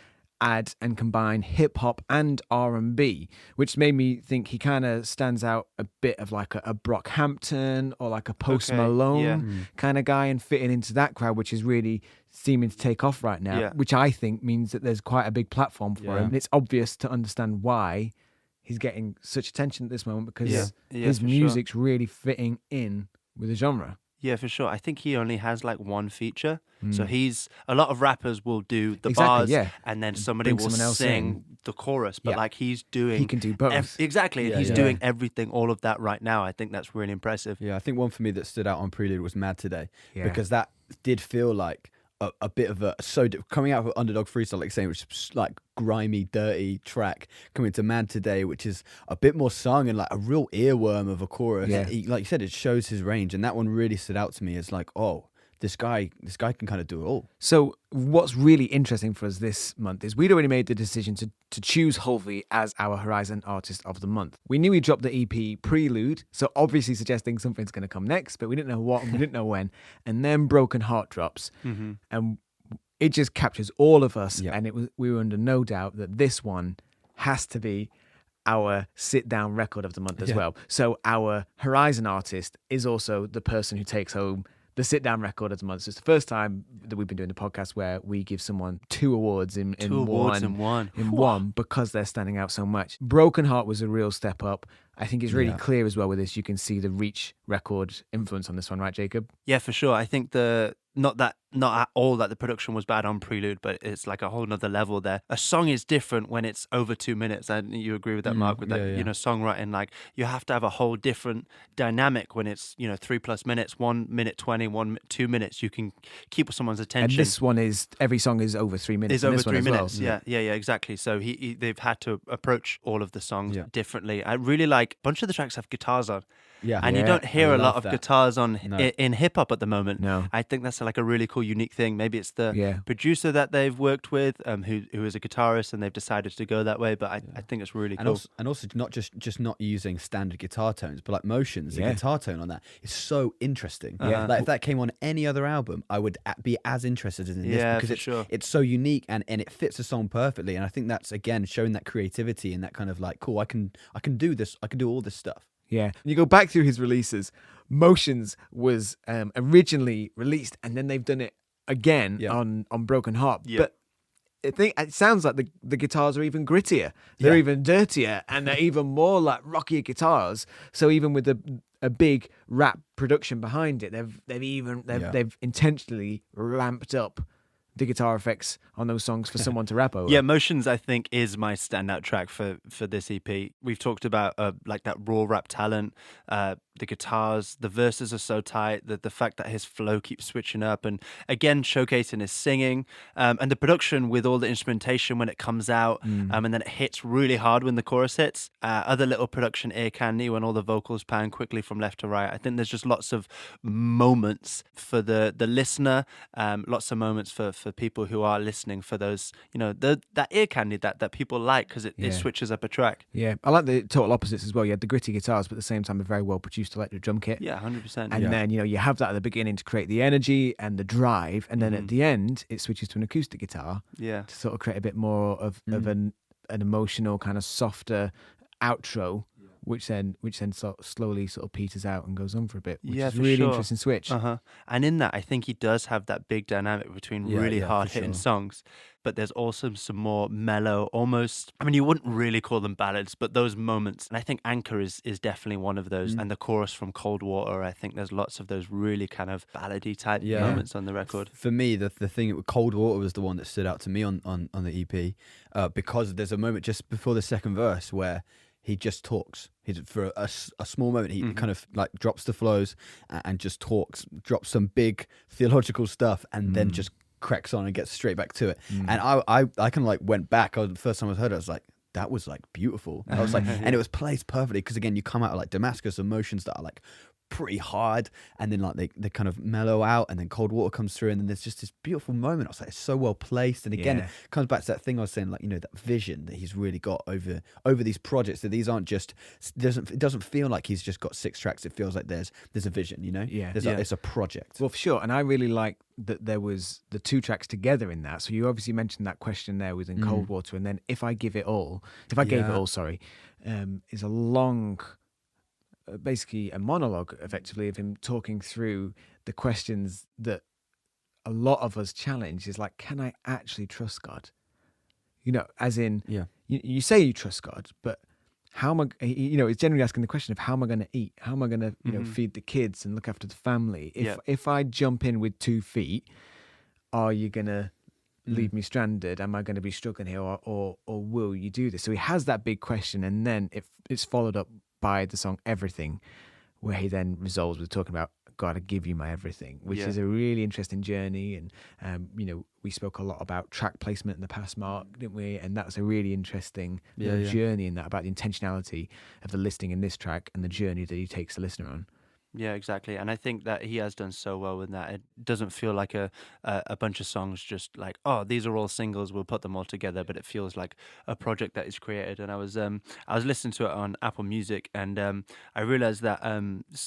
add and combine hip hop and R&B, which made me think he kind of stands out a bit of like a Brockhampton or like a Post Malone kind of guy, and fitting into that crowd, which is really seeming to take off right now, which I think means that there's quite a big platform for him. And it's obvious to understand why he's getting such attention at this moment, because his music's really fitting in with the genre. Yeah, for sure. I think he only has like one feature. So a lot of rappers will do the bars and then somebody will sing the chorus, but like he can do both. Exactly. He's doing everything, all of that right now. I think that's really impressive. Yeah, I think one for me that stood out on Prelude was Mad Today, because that did feel like a bit of coming out of Underdog Freestyle, like saying, which is like grimy, dirty track, coming to Mad Today, which is a bit more sung and like a real earworm of a chorus. Yeah. Like you said, it shows his range, and that one really stood out to me as like, oh, this guy can kind of do it all. So what's really interesting for us this month is we'd already made the decision to choose Hulvey as our Horizon Artist of the Month. We knew he dropped the EP Prelude, so obviously suggesting something's going to come next, but we didn't know what and we didn't know when. And then Broken Heart drops, and it just captures all of us. Yeah. And we were under no doubt that this one has to be our sit-down record of the month as well. So our Horizon Artist is also the person who takes home the sit-down record of the month. So it's the first time that we've been doing the podcast where we give someone 2 awards in one because they're standing out so much. Broken Heart was a real step up. I think it's really clear as well with this. You can see the Reach record influence on this one, right, Jacob? Yeah, for sure. I think not at all that the production was bad on Prelude, but it's like a whole nother level there. A song is different when it's over 2 minutes, and you agree with that, Mark, with that, songwriting, like you have to have a whole different dynamic when it's, 3+ minutes, 1 minute 20, 2 minutes. You can keep someone's attention. And this one every song is over 3 minutes. Is over 3 minutes. Well. Yeah, exactly. So they've had to approach all of the songs differently. I really like a bunch of the tracks have guitars on. Yeah, and you don't hear a lot of guitars on in hip hop at the moment. No, I think that's like a really cool, unique thing. Maybe it's the producer that they've worked with, who is a guitarist, and they've decided to go that way. But I think it's really cool. And also not just not using standard guitar tones, but like motions. The guitar tone on that is so interesting. Yeah, like if that came on any other album, I would be as interested in this because it's so unique and it fits the song perfectly. And I think that's again showing that creativity and that kind of like, cool, I can do this. I can do all this stuff. Yeah. You go back through his releases, Motions was originally released, and then they've done it again on Broken Heart. Yeah. But I think it sounds like the guitars are even grittier. They're even dirtier, and they're even more like rockier guitars. So even with a big rap production behind it, they've intentionally ramped up the guitar effects on those songs for someone to rap over. Yeah, Motions, I think, is my standout track for this EP. We've talked about like that raw rap talent, the guitars, the verses are so tight, the fact that his flow keeps switching up, and again showcasing his singing, and the production with all the instrumentation when it comes out, and then it hits really hard when the chorus hits. Other little production ear candy when all the vocals pan quickly from left to right. I think there's just lots of moments for the listener, lots of moments for people who are listening, for those, that ear candy that people like, because it switches up a track. Yeah, I like the total opposites as well. You had the gritty guitars, but at the same time a very well produced electric drum kit. Yeah, 100%. And then, you have that at the beginning to create the energy and the drive, and then at the end it switches to an acoustic guitar to sort of create a bit more of an emotional kind of softer outro, which then sort of slowly sort of peters out and goes on for a bit, which is really interesting switch. And in that, I think he does have that big dynamic between really hard-hitting songs, but there's also some more mellow, almost, I mean, you wouldn't really call them ballads, but those moments, and I think Anchor is definitely one of those, and the chorus from Cold Water, I think there's lots of those really kind of ballady type moments on the record. For me, the thing with Cold Water was the one that stood out to me on the EP, because there's a moment just before the second verse where he just talks. For a small moment, he kind of like drops the flows and just talks, drops some big theological stuff, and then just cracks on and gets straight back to it. And I kind of like went back. The first time I heard it, I was like, that was like beautiful. I was like, and it was placed perfectly because again, you come out of like Damascus emotions that are like pretty hard, and then like they kind of mellow out, and then Cold Water comes through, and then there's just this beautiful moment. I was like, it's so well placed, and again it comes back to that thing I was saying, like, that vision that he's really got over these projects, that these aren't just, it doesn't feel like he's just got 6 tracks. It feels like there's a vision, it's a project. Well, for sure. And I really like that there was the 2 tracks together in that. So you obviously mentioned that question there within Cold Water, and then If I Gave It All, is a long, basically a monologue effectively of him talking through the questions that a lot of us challenge, is like, can I actually trust God? As in, you say you trust God, but how am I, it's generally asking the question of how am I going to eat? How am I going to, feed the kids and look after the family? If I jump in with 2 feet, are you going to leave me stranded? Am I going to be struggling here, or will you do this? So he has that big question, and then it's followed up by the song Everything, where he then resolves with talking about got to give you my everything, which Yeah. is a really interesting journey. And, we spoke a lot about track placement in the past, Mark, didn't we? And that's a really interesting journey in that, about the intentionality of the listing in this track and the journey that he takes the listener on. Yeah, exactly. And I think that he has done so well with that. It doesn't feel like a bunch of songs just like, oh, these are all singles, we'll put them all together, but it feels like a project that is created. And I was listening to it on Apple Music, and I realized that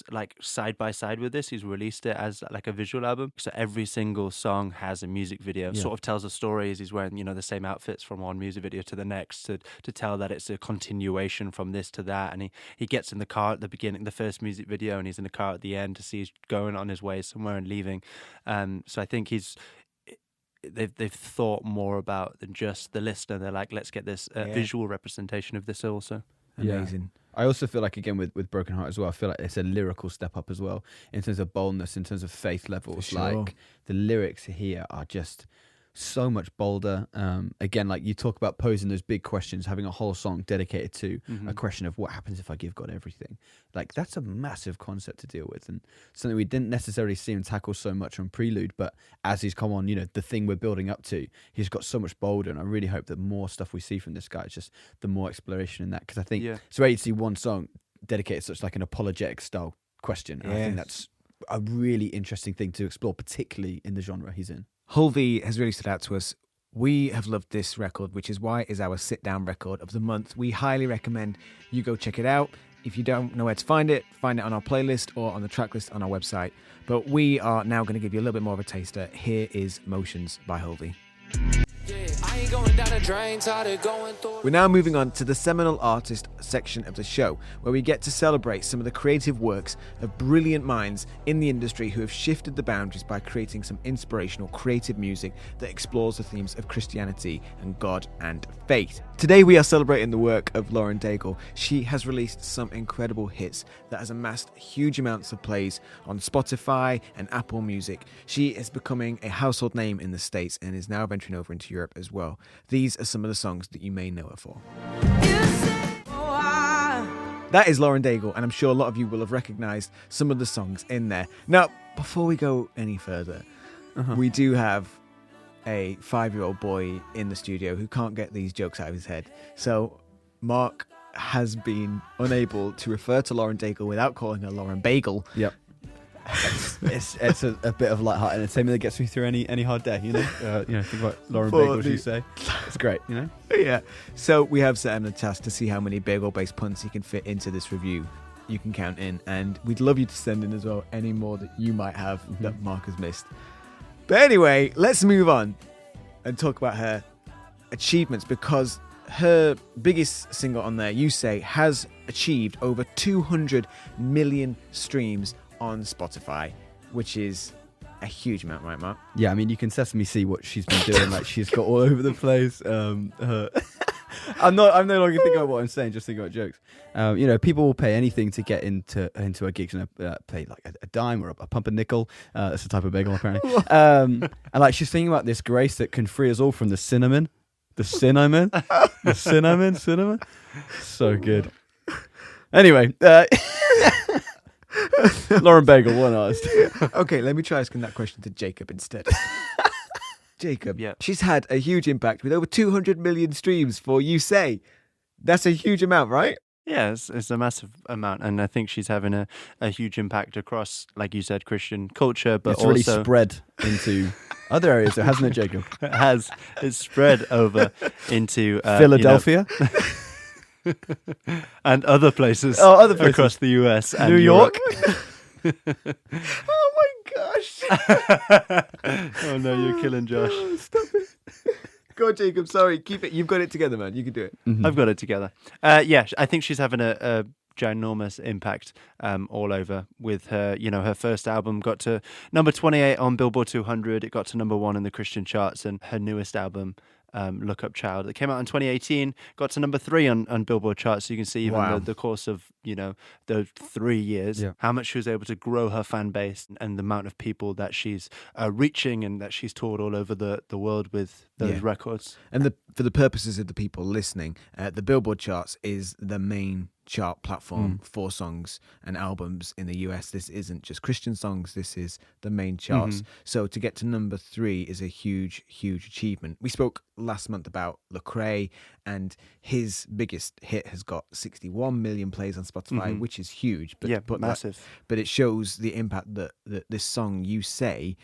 like side by side with this, he's released it as like a visual album. So every single song has a music video, sort of tells a story as he's wearing, the same outfits from one music video to the next to tell that it's a continuation from this to that. And he gets in the car at the beginning, the first music video, and he's in the car at the end to see he's going on his way somewhere and leaving. So I think they've thought more about than just the listener. They're like, let's get this visual representation of this also. Amazing. I also feel like, again, with Broken Heart as well, I feel like it's a lyrical step up as well in terms of boldness, in terms of faith levels. Sure. Like the lyrics here are just so much bolder. Again, like you talk about posing those big questions, having a whole song dedicated to a question of what happens if I give God everything. Like that's a massive concept to deal with, and something we didn't necessarily see him tackle so much on Prelude, but as he's come on, the thing we're building up to, he's got so much bolder, and I really hope that more stuff we see from this guy is just the more exploration in that, because I think it's rare to see one song dedicated such like an apologetic style question, and I think that's a really interesting thing to explore, particularly in the genre he's in. Hulvey has really stood out to us. We have loved this record, which is why it is our sit-down record of the month. We highly recommend you go check it out. If you don't know where to find it on our playlist or on the track list on our website. But we are now going to give you a little bit more of a taster. Here is Motions by Hulvey. We're now moving on to the Seminal Artist section of the show, where we get to celebrate some of the creative works of brilliant minds in the industry who have shifted the boundaries by creating some inspirational creative music that explores the themes of Christianity and God and faith. Today we are celebrating the work of Lauren Daigle. She has released some incredible hits that has amassed huge amounts of plays on Spotify and Apple Music. She is becoming a household name in the States and is now venturing over into Europe as well. These are some of the songs that you may know her for. That is Lauren Daigle, and I'm sure a lot of you will have recognised some of the songs in there. Now, before we go any further, we do have a 5-year-old boy in the studio who can't get these jokes out of his head. So Mark has been unable to refer to Lauren Daigle without calling her Lauren Bagel. Yep. It's a bit of light-hearted entertainment that gets me through any hard day, think about Lauren Bagel, as you say. It's great, Yeah. So we have set him the task to see how many bagel-based puns he can fit into this review. You can count in, and we'd love you to send in as well any more that you might have that Mark has missed. But anyway, let's move on and talk about her achievements, because her biggest single on there, You Say, has achieved over 200 million streams on Spotify, which is a huge amount, right, Mark? Yeah, I mean, you can Sesame see what she's been doing. Like, she's got all over the place. I'm no longer thinking about what I'm saying, just thinking about jokes. People will pay anything to get into her gigs, and pay like a dime or a pump a nickel. That's the type of bagel, apparently. And like, she's thinking about this grace that can free us all from the cinnamon. The cinnamon. So good. Anyway, Lauren Daigle, one artist. Okay, let me try asking that question to Jacob instead. Jacob, Yeah. She's had a huge impact with over 200 million streams for You Say. That's a huge amount, right? Yeah, it's a massive amount, and I think she's having a huge impact across, like you said, Christian culture, but it's really also spread into other areas, hasn't it, Jacob? it's spread over into Philadelphia. and other places, other places across the US and New York. Oh my gosh. Oh no, you're killing Josh. Oh, stop it. Go on, Jacob. Sorry, keep it. You've got it together, man. You can do it. I've got it together. Yeah, I think she's having a ginormous impact all over with her. Her first album got to number 28 on Billboard 200. It got to number 1 in the Christian charts, and her newest album, Look Up Child, that came out in 2018, got to number 3 on Billboard charts. So you can see even the course of those 3 years, Yeah. how much she was able to grow her fan base and the amount of people that she's reaching and that she's toured all over the world with those records. And for the purposes of the people listening, the Billboard charts is the main chart platform for songs and albums in the US. This isn't just Christian songs, this is the main charts. So to get to number 3 is a huge achievement. We spoke last month about Lecrae, and his biggest hit has got 61 million plays on Spotify, which is huge, but massive. But it shows the impact that this song, You Say,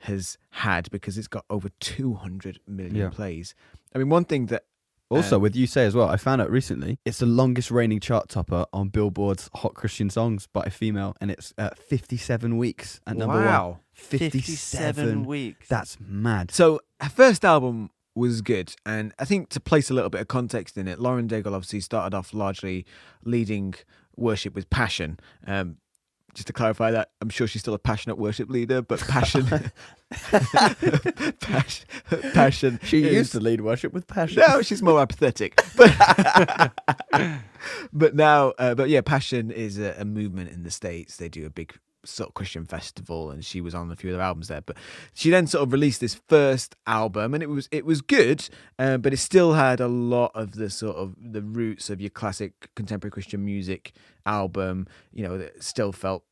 has had, because it's got over 200 million plays. I mean, one thing that also, with You Say as well, I found out recently, it's the longest reigning chart topper on Billboard's Hot Christian Songs by a female, and it's 57 weeks at number 1. 57 weeks. That's mad. So her first album was good, and I think to place a little bit of context in it, Lauren Daigle obviously started off largely leading worship with passion. Just to clarify that, I'm sure she's still a passionate worship leader, but passion... passion. She used to lead worship with passion. No, she's more apathetic. But now, Passion is a movement in the States. They do a big sort of Christian festival, and she was on a few of their albums there. But she then sort of released this first album, and it was good, but it still had a lot of the sort of the roots of your classic contemporary Christian music album. That still felt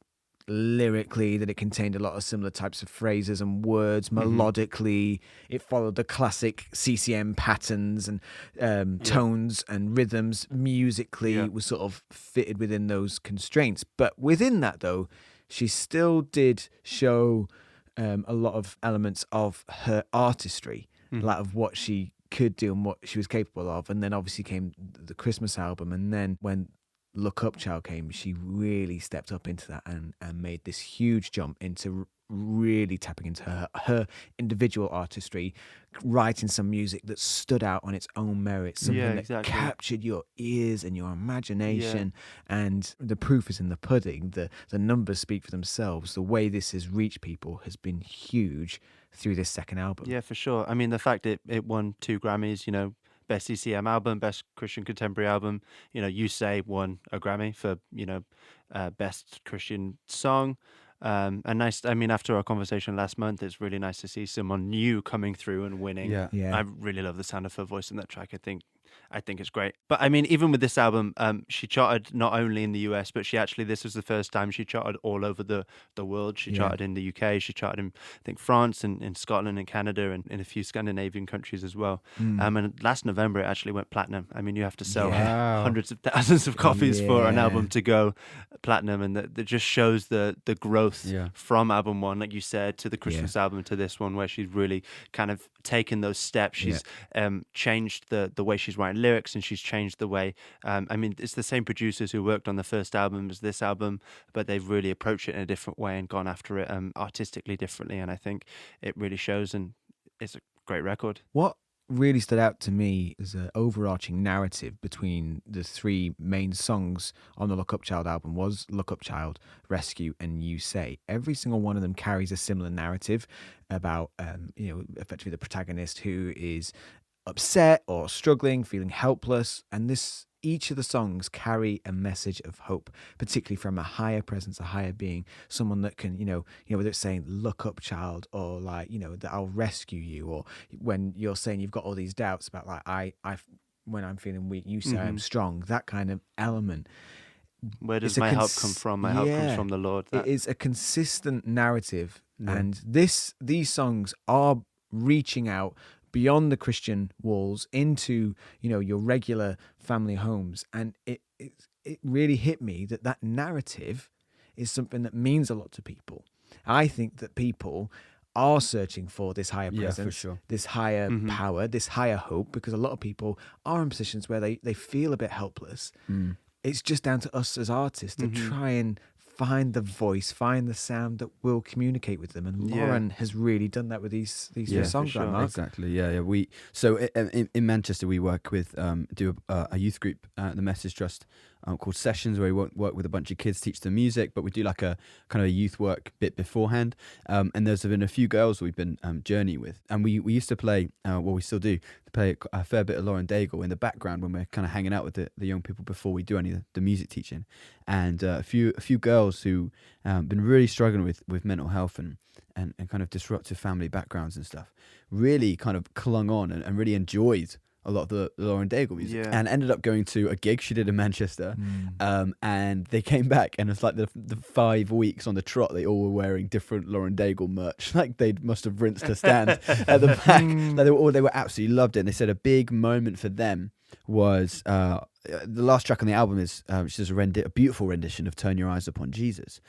lyrically that it contained a lot of similar types of phrases and words. Melodically, it followed the classic CCM patterns and tones and rhythms. Musically, was sort of fitted within those constraints. But within that, though, she still did show a lot of elements of her artistry, a lot of what she could do and what she was capable of. And then obviously came the Christmas album, and then when Look Up Child came, she really stepped up into that and made this huge jump into really tapping into her individual artistry, writing some music that stood out on its own merits, something that captured your ears and your imagination. And the proof is in the pudding. The numbers speak for themselves. The way this has reached people has been huge through this second album. Yeah, for sure. I mean, the fact it won 2 Grammys, Best CCM album, Best Christian Contemporary album. You Say won a Grammy for, Best Christian Song. And nice, I mean, after our conversation last month, it's really nice to see someone new coming through and winning. Yeah. I really love the sound of her voice in that track. I think it's great. But I mean, even with this album, she charted not only in the US, but this was the first time she charted all over the world. She charted in the UK, she charted in, I think, France and in Scotland and Canada and in a few Scandinavian countries as well. And last November, it actually went platinum. I mean, you have to sell hundreds of thousands of copies for an album to go platinum. And that just shows the growth from album 1, like you said, to the Christmas album, to this one, where she's really kind of taken those steps. She's changed the way she's writing lyrics, and she's changed the way I mean, it's the same producers who worked on the first album as this album, but they've really approached it in a different way and gone after it artistically differently, and I think it really shows, and it's a great record. What really stood out to me is an overarching narrative between the 3 main songs on the Look Up Child album was Look Up Child, Rescue, and You Say. Every single one of them carries a similar narrative about effectively the protagonist who is upset or struggling, feeling helpless, and each of the songs carry a message of hope, particularly from a higher presence, a higher being, someone that can, whether it's saying "Look up, child," or like, that I'll rescue you, or when you're saying you've got all these doubts about like when I'm feeling weak, you say I'm strong. That kind of element. Where does my help come from? My help comes from the Lord. It is a consistent narrative, and these songs are reaching out beyond the Christian walls into your regular family homes, and it really hit me that narrative is something that means a lot to people. I think that people are searching for this higher presence, this higher power, this higher hope, because a lot of people are in positions where they feel a bit helpless. It's just down to us as artists to try and find the voice, find the sound that will communicate with them. And Lauren has really done that with these songs, sure. right, Mark? Exactly. Yeah. In Manchester, we work with a youth group at the Message Trust called Sessions, where we work with a bunch of kids, teach them music, but we do like a kind of a youth work bit beforehand. And there's been a few girls we've been journeying with, and we used to play, we still do, play a fair bit of Lauren Daigle in the background when we're kind of hanging out with the young people before we do any of the music teaching. And a few girls who been really struggling with mental health and kind of disruptive family backgrounds and stuff really kind of clung on and really enjoyed a lot of the Lauren Daigle music, and ended up going to a gig she did in Manchester. And they came back, and it's like the 5 weeks on the trot, they all were wearing different Lauren Daigle merch. Like they must have rinsed her stand at the back. Like they were absolutely loved it. And they said a big moment for them was the last track on the album is which is a beautiful rendition of "Turn Your Eyes Upon Jesus."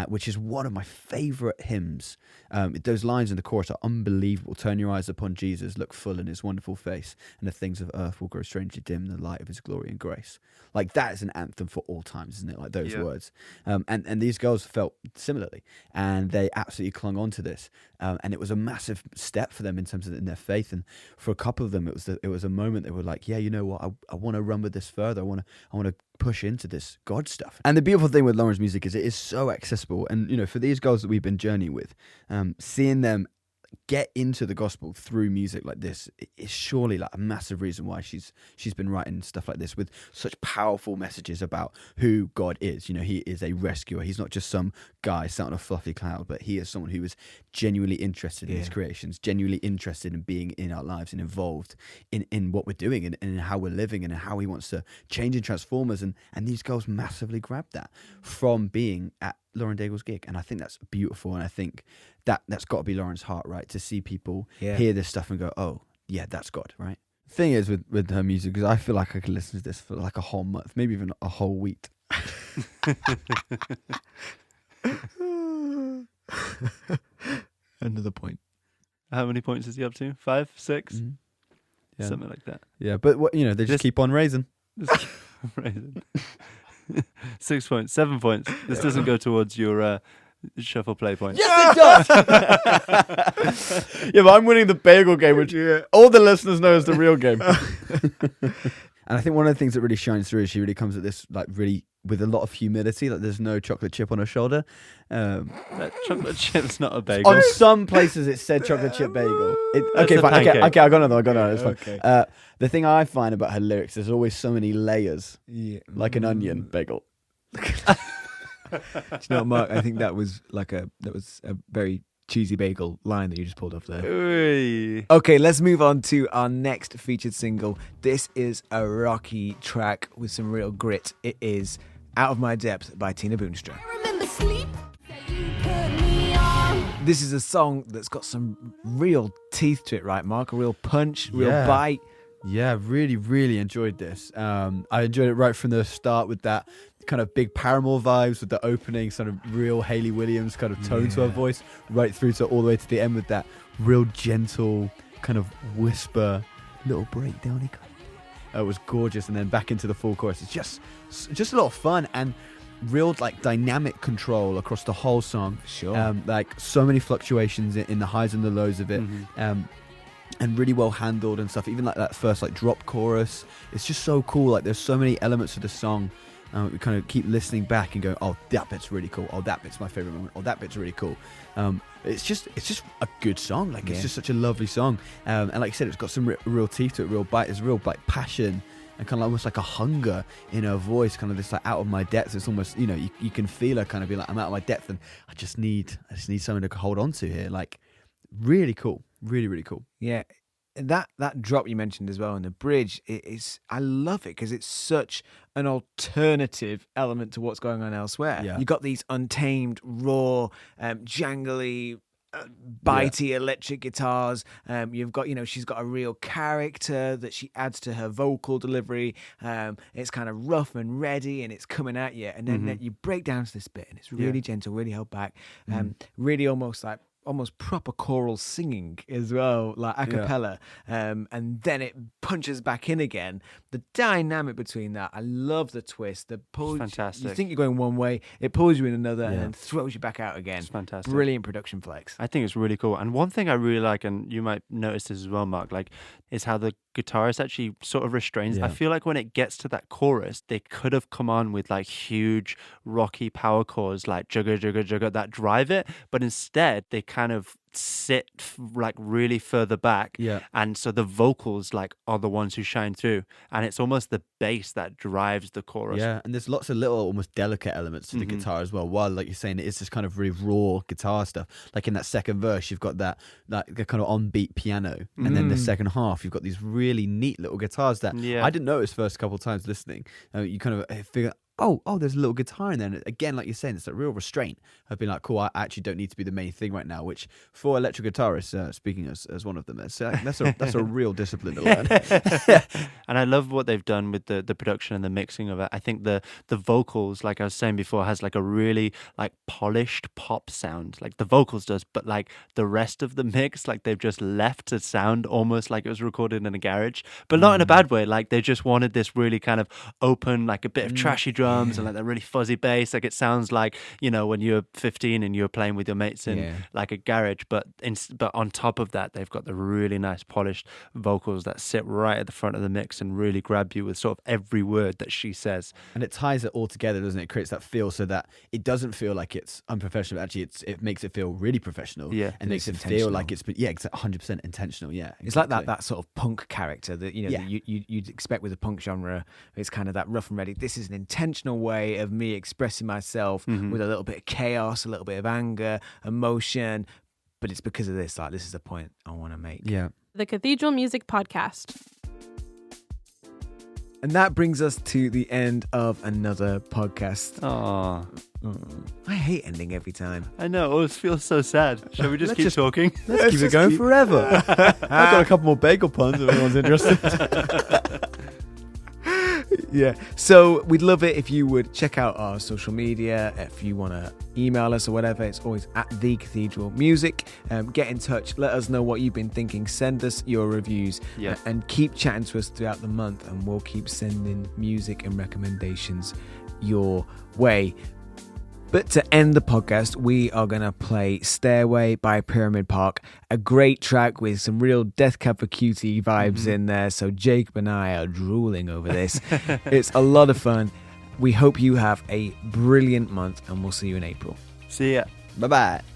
Which is one of my favourite hymns. Those lines in the chorus are unbelievable. Turn your eyes upon Jesus, look full in his wonderful face, and the things of earth will grow strangely dim in the light of his glory and grace. Like that is an anthem for all times, isn't it? Like those words. And these girls felt similarly, and they absolutely clung on to this. And it was a massive step for them in terms of in their faith. And for a couple of them, it was a moment they were like, yeah, you know what? I want to run with this further. I want to push into this God stuff. And the beautiful thing with Lauren's music is it is so accessible. And, you know, for these girls that we've been journeying with, seeing them get into the gospel through music like this is surely like a massive reason why she's been writing stuff like this with such powerful messages about who God is. You know, he is a rescuer. He's not just some guy sat on a fluffy cloud, but he is someone who is genuinely interested in his creations, genuinely interested in being in our lives and involved in what we're doing and in how we're living and how he wants to change and transform us. And these girls massively grabbed that from being at Lauren Daigle's gig, and I think that's beautiful. And I think that's got to be Lauren's heart, right? To see people hear this stuff and go, "Oh, yeah, that's God," right? The thing is with her music, because I feel like I could listen to this for like a whole month, maybe even a whole week. Another point. How many points is he up to? 5, 6, Yeah. something like that. Yeah, but they just keep on raising. Raising. 6 points, 7 points. This doesn't go towards your shuffle play points. Yes, it does. Yeah, but I'm winning the bagel game, which all the listeners know is the real game. And I think one of the things that really shines through is she really comes at this like really with a lot of humility. Like there's no chocolate chip on her shoulder. That chocolate chip's not a bagel. On some places it said chocolate chip bagel. Okay, fine. Okay, I got another. It's fine. Okay. The thing I find about her lyrics, there's always so many layers, like an onion bagel. Do you know what, Mark? I think that was a very cheesy bagel line that you just pulled off there. Oy. Okay, let's move on to our next featured single. This is a rocky track with some real grit. It is Out of My Depth by Tina Boonstra. This is a song that's got some real teeth to it, right, Mark? A real punch, real bite. Yeah, really, really enjoyed this. I enjoyed it right from the start with that kind of big Paramore vibes, with the opening sort of real Hayley Williams kind of tone to her voice, right through to all the way to the end with that real gentle kind of whisper, little breakdown. It was gorgeous, and then back into the full chorus. It's just a lot of fun and real like dynamic control across the whole song. Sure. Like so many fluctuations in the highs and the lows of it. And really well handled and stuff. Even like that first like drop chorus, it's just so cool. Like there's so many elements of the song. We kind of keep listening back and go, oh, that bit's really cool. Oh, that bit's my favorite moment. Oh, that bit's really cool. It's just a good song. Like it's just such a lovely song. And like I said, it's got some real teeth to it, real bite. There's real like passion and kind of almost like a hunger in her voice, kind of this like out of my depth. It's almost, you can feel her kind of be like, I'm out of my depth and I just need something to hold on to here. Like really cool. Really, really cool. Yeah. That drop you mentioned as well in the bridge, I love it because it's such an alternative element to what's going on elsewhere. Yeah. You got these untamed, raw, jangly, bitey electric guitars. You've got, she's got a real character that she adds to her vocal delivery. It's kind of rough and ready and it's coming at you. And then you break down to this bit and it's really gentle, really held back. Really almost proper choral singing as well, like a cappella, and then it punches back in again. The dynamic between that, I love the twist. The pull, fantastic. You think you're going one way, it pulls you in another, and then throws you back out again. It's fantastic. Brilliant production flex. I think it's really cool. And one thing I really like, and you might notice this as well, Mark, like, is how the guitarist actually sort of restrains. I feel like when it gets to that chorus, they could have come on with like huge rocky power chords like jugga jugga jugga that drive it, but instead they kind of sit like really further back. Yeah. And so the vocals like are the ones who shine through, and it's almost the bass that drives the chorus. Yeah, and there's lots of little almost delicate elements to the guitar as well. While, like you're saying, it is just kind of really raw guitar stuff. Like in that second verse, you've got that kind of on-beat piano, and then the second half, you've got these really neat little guitars that I didn't notice first couple of times listening. You kind of figure, oh, there's a little guitar in there. And again, like you're saying, it's a real restraint. I've been like, cool, I actually don't need to be the main thing right now, which for electric guitarists, speaking as one of them, that's a real discipline to learn. And I love what they've done with the production and the mixing of it. I think the vocals, like I was saying before, has like a really like polished pop sound. Like the vocals does, but like the rest of the mix, like they've just left to sound almost like it was recorded in a garage, but not in a bad way. Like they just wanted this really kind of open, like a bit of trashy drums and like that really fuzzy bass. Like it sounds like, you know, when you're 15 and you're playing with your mates in like a garage, but on top of that, they've got the really nice polished vocals that sit right at the front of the mix and really grab you with sort of every word that she says. And it ties it all together, doesn't it? It creates that feel so that it doesn't feel like it's unprofessional. Actually, it makes it feel really professional. Yeah. And makes it feel like it's 100% intentional. Yeah. Exactly. It's like that sort of punk character that, you know, you'd expect with the punk genre. It's kind of that rough and ready. This is an intentional way of me expressing myself with a little bit of chaos, a little bit of anger, emotion. But it's because of this. Like, this is the point I want to make. Yeah. The Cathedral Music Podcast. And that brings us to the end of another podcast. Oh, I hate ending every time. I know. It always feels so sad. Shall we just keep talking? Let's keep it going forever. I've got a couple more bagel puns if anyone's interested. Yeah. So we'd love it if you would check out our social media. If you want to email us or whatever, it's always at The Cathedral Music. Get in touch. Let us know what you've been thinking. Send us your reviews. Yeah. And keep chatting to us throughout the month, and we'll keep sending music and recommendations your way. But to end the podcast, we are going to play Stairway by Pyramid Park, a great track with some real Death Cab for Cutie vibes in there. So Jacob and I are drooling over this. It's a lot of fun. We hope you have a brilliant month, and we'll see you in April. See ya. Bye-bye.